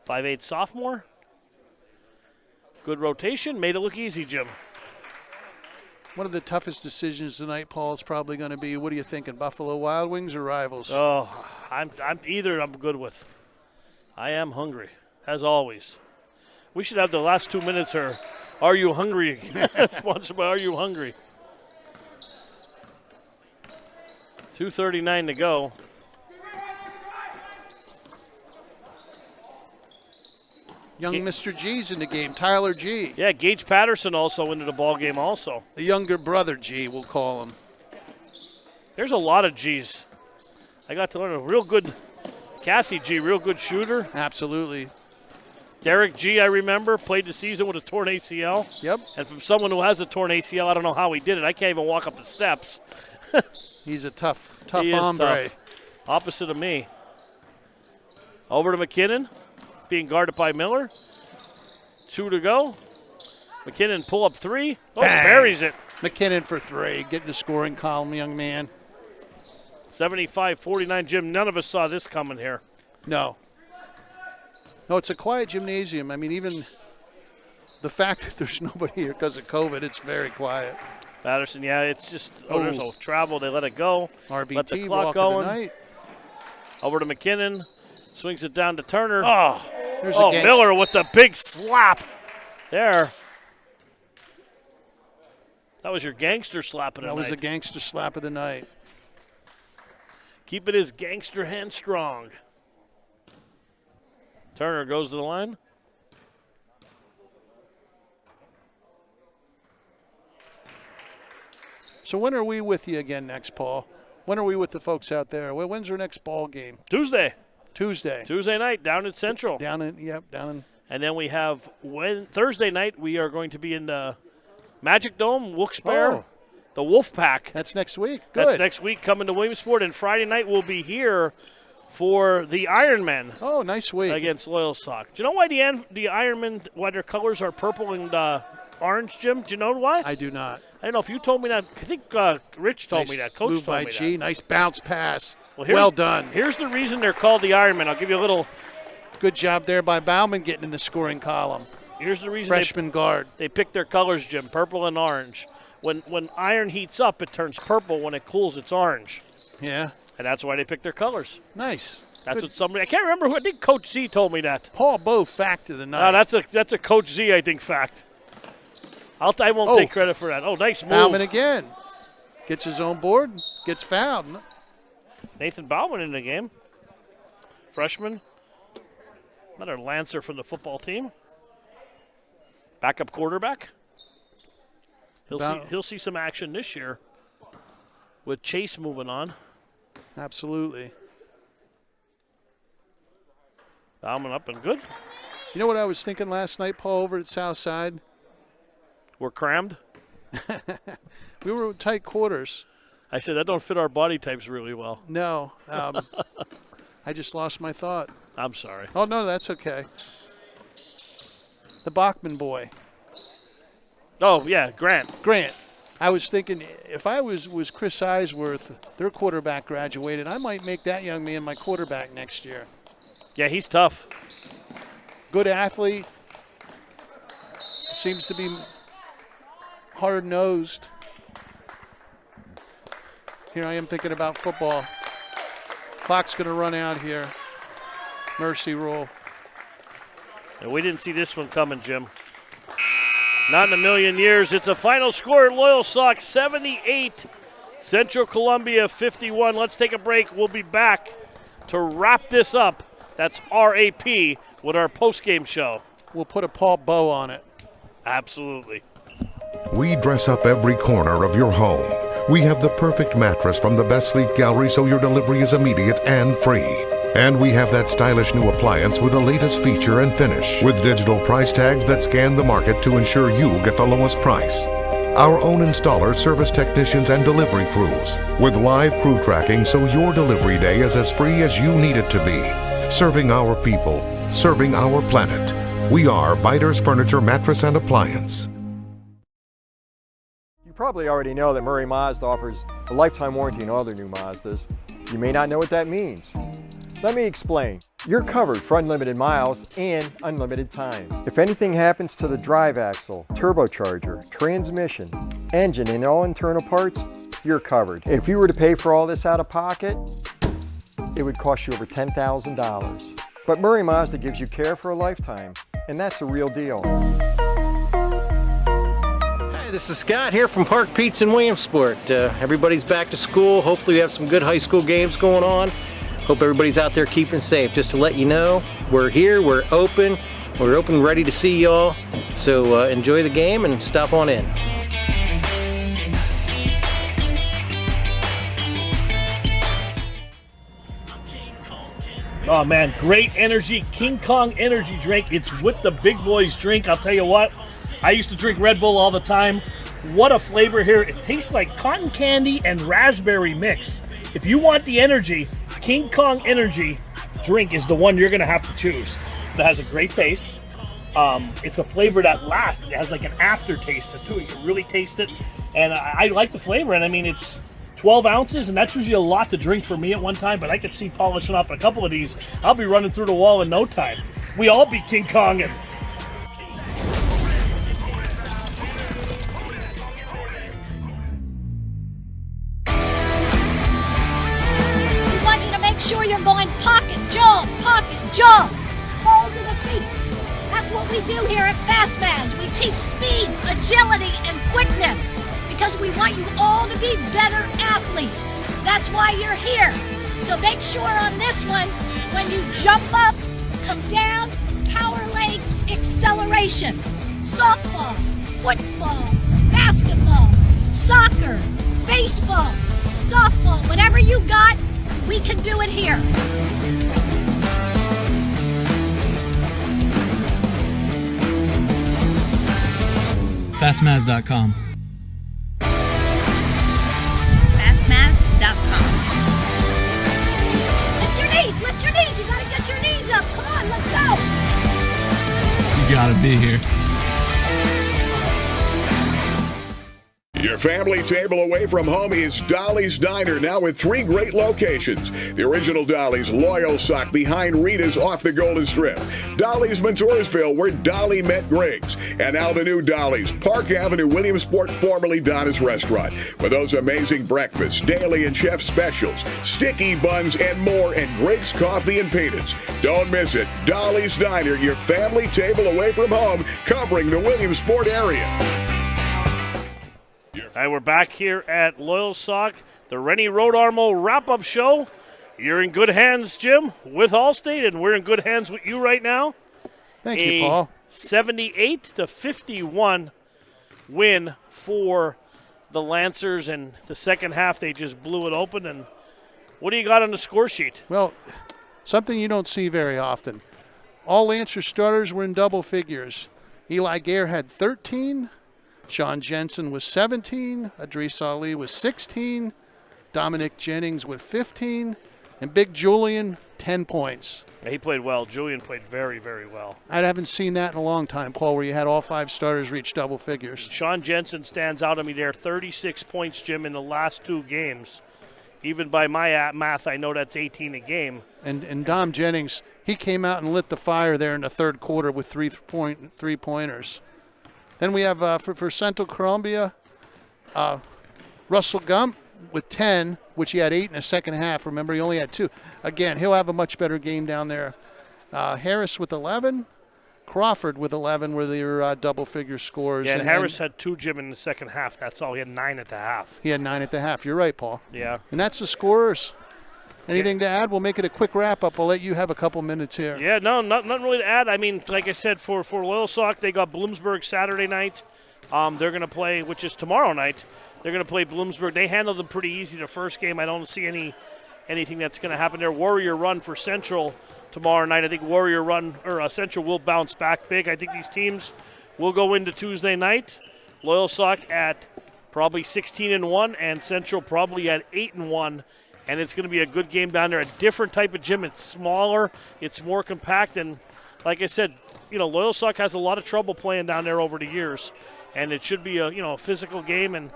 5'8" sophomore. Good rotation, made it look easy, Jim. One of the toughest decisions tonight, Paul, is probably going to be, what are you thinking, Buffalo Wild Wings or Rivals? Oh, I'm either I'm good with. I am hungry, as always. We should have the last 2 minutes here. Are you hungry? Sponsored by Are You Hungry? 2:39 to go. Young Mr. G's in the game, Tyler G. Yeah, Gage Patterson also into the ball game also. The younger brother G, we'll call him. There's a lot of G's. I got to learn a real good Cassie G, real good shooter. Absolutely. Derek G, I remember, played the season with a torn ACL. Yep. And from someone who has a torn ACL, I don't know how he did it. I can't even walk up the steps. He's a tough He is hombre. tough. Opposite of me. Over to McKinnon, being guarded by Miller. 2 to go. McKinnon pull up 3. Oh, Bang. buries it. McKinnon for 3. Get in the scoring column, young man. 75-49, Jim. None of us saw this coming here. No. No, it's a quiet gymnasium. I mean, even the fact that there's nobody here because of COVID, it's very quiet. Patterson, yeah, it's just, there's no travel. They let it go. RBT let the clock walk going. of the night. Over to McKinnon. Swings it down to Turner. There's Oh, a Miller with the big slap there. That was your gangster slap of the night. That was a gangster slap of the night. Keeping his gangster hand strong. Turner goes to the line. So when are we with you again next, Paul? When are we with the folks out there? When's our next ball game? Tuesday. Tuesday Night down at Central. Down in. And then we have Thursday night. We are going to be in the Magic Dome, Wilkes-Barre, the Wolf Pack. That's next week. Good. That's next week coming to Williamsport. And Friday night we'll be here for the Ironmen. Oh, nice week. Against Loyalsock. Do you know why the Ironmen, why their colors are purple and orange, Jim? Do you know why? I do not. I don't know if you told me that. I think Rich told me that. Coach move told by me G. that. Nice bounce pass. Well done. Here's the reason they're called the Ironmen. I'll give you a little. Good job there by Bauman getting in the scoring column. Here's the reason. Freshman guard. They picked their colors, Jim, purple and orange. When iron heats up, it turns purple. When it cools, it's orange. Yeah. And that's why they picked their colors. Nice. That's Good. what somebody. I can't remember who. I think Coach Z told me that. Paul Bowe fact of the night. That's a Coach Z, I think, fact. I won't take credit for that. Oh, nice move. Bauman again. Gets his own board. Gets fouled. Nathan Bauman in the game. Freshman. Another Lancer from the football team. Backup quarterback. He'll see some action this year with Chase moving on. Absolutely. Bauman up and good. You know what I was thinking last night, Paul, over at Southside? We're crammed. We were in tight quarters. I said that don't fit our body types really well. No. I just lost my thought. I'm sorry. Oh, no, that's okay. The Bachman boy. Oh, yeah, Grant. I was thinking if I was Chris Eisworth, their quarterback graduated, I might make that young man my quarterback next year. Yeah, he's tough. Good athlete. Seems to be hard-nosed. Here I am thinking about football. Clock's going to run out here. Mercy rule. And we didn't see this one coming, Jim. Not in a million years. It's a final score at Loyalsock, 78, Central Columbia 51. Let's take a break. We'll be back to wrap this up. That's RAP with our postgame show. We'll put a Paul Bowe on it. Absolutely. We dress up every corner of your home. We have the perfect mattress from the best sleep gallery so your delivery is immediate and free. And we have that stylish new appliance with the latest feature and finish, with digital price tags that scan the market to ensure you get the lowest price. Our own installers, service technicians, and delivery crews, with live crew tracking so your delivery day is as free as you need it to be. Serving our people, serving our planet. We are Biters Furniture, Mattress, and Appliance. You probably already know that Murray Mazda offers a lifetime warranty on all their new Mazdas. You may not know what that means. Let me explain. You're covered for unlimited miles and unlimited time. If anything happens to the drive axle, turbocharger, transmission, engine, and all internal parts, you're covered. If you were to pay for all this out of pocket, it would cost you over $10,000. But Murray Mazda gives you care for a lifetime, and that's a real deal. Hey, this is Scott here from Park Pizza in Williamsport. Everybody's back to school. Hopefully we have some good high school games going on. Hope everybody's out there keeping safe. Just to let you know, we're here, we're open ready to see y'all. So enjoy the game and stop on in. Oh man, great energy, King Kong energy drink. It's with the big boys drink. I'll tell you what, I used to drink Red Bull all the time. What a flavor here. It tastes like cotton candy and raspberry mixed. If you want the energy, King Kong energy drink is the one you're gonna have to choose. That has a great taste. It's a flavor that lasts. It has like an aftertaste to it. You can really taste it. And I like the flavor, and I mean, it's 12 ounces, and that's usually a lot to drink for me at one time, but I could see polishing off a couple of these. I'll be running through the wall in no time. We all be King Kong. And We want you to make sure you're going pocket, jump, balls in the feet. That's what we do here at FastMaz. We teach speed, agility, and quickness, because we want you all to be better athletes. That's why you're here. So make sure on this one, when you jump up, come down, power leg, acceleration. Softball, football, basketball, soccer, baseball, softball, whatever you got, we can do it here. Fastmaz.com. Lift your knees. You gotta get your knees up. Come on, let's go. You gotta be here. Your family table away from home is Dolly's Diner, now with 3 great locations. The original Dolly's Loyalsock behind Rita's off the Golden Strip. Dolly's Montoursville, where Dolly met Griggs. And now the new Dolly's, Park Avenue, Williamsport, formerly Donna's Restaurant. With those amazing breakfasts, daily and chef specials, sticky buns, and more, and Griggs Coffee and Peanuts. Don't miss it. Dolly's Diner, your family table away from home, covering the Williamsport area. All right, we're back here at Loyalsock, the Rennie Road Armo wrap-up show. You're in good hands, Jim, with Allstate, and we're in good hands with you right now. Thank you, Paul. 78-51 win for the Lancers, and the second half they just blew it open. And what do you got on the score sheet? Well, something you don't see very often. All Lancer starters were in double figures. Eli Gare had 13. Sean Jensen was 17, Adris Ali was 16, Dominic Jennings with 15, and Big Julian, 10 points. He played well. Julian played very, very well. I haven't seen that in a long time, Paul, where you had all 5 starters reach double figures. Sean Jensen stands out to me there, 36 points, Jim, in the last 2 games. Even by my math, I know that's 18 a game. And Dom Jennings, he came out and lit the fire there in the third quarter with 3-pointers. Then we have for Central Columbia, Russell Gump with 10, which he had 8 in the second half. Remember, he only had 2. Again, he'll have a much better game down there. Harris with 11. Crawford with 11 were their double-figure scores. Yeah, and Harris had 2, Jim, in the second half. That's all. He had 9 at the half. He had 9 at the half. You're right, Paul. Yeah. And that's the scorers. Anything to add? We'll make it a quick wrap-up. I'll let you have a couple minutes here. Yeah, no, nothing really to add. I mean, like I said, for Loyalsock, they got Bloomsburg Saturday night. They're going to play, which is tomorrow night. They're going to play Bloomsburg. They handled them pretty easy the first game. I don't see anything that's going to happen there. Warrior Run for Central tomorrow night. I think Warrior Run or Central will bounce back big. I think these teams will go into Tuesday night. Loyalsock at probably 16-1, and Central probably at 8-1. And it's going to be a good game down there. A different type of gym. It's smaller. It's more compact. And like I said, Loyalsock has a lot of trouble playing down there over the years. And it should be a physical game. And,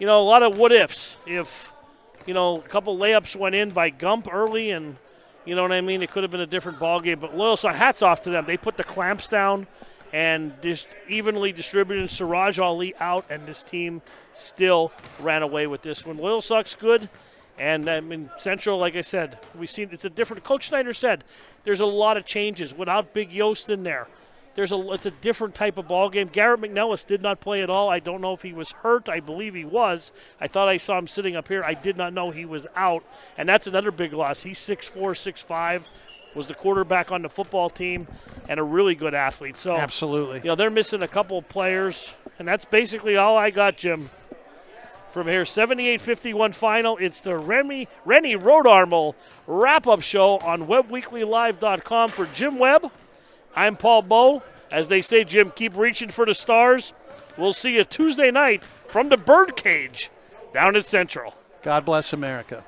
a lot of what ifs. If, a couple layups went in by Gump early and, you know what I mean, it could have been a different ball game. But Loyalsock, hats off to them. They put the clamps down and just evenly distributed Siraj Ali out. And this team still ran away with this one. Loyalsock's good. And I mean, Central, like I said, we've seen it's a different. Coach Snyder said there's a lot of changes without Big Yost in there. It's a different type of ball game. Garrett McNellis did not play at all. I don't know if he was hurt. I believe he was. I thought I saw him sitting up here. I did not know he was out, and that's another big loss. He's 6'4", 6'5", was the quarterback on the football team, and a really good athlete. So absolutely, they're missing a couple of players, and that's basically all I got, Jim. From here, 78-51 final. It's the Rennie Rodarmel wrap-up show on WebWeeklyLive.com. For Jim Webb, I'm Paul Bowe. As they say, Jim, keep reaching for the stars. We'll see you Tuesday night from the Birdcage down at Central. God bless America.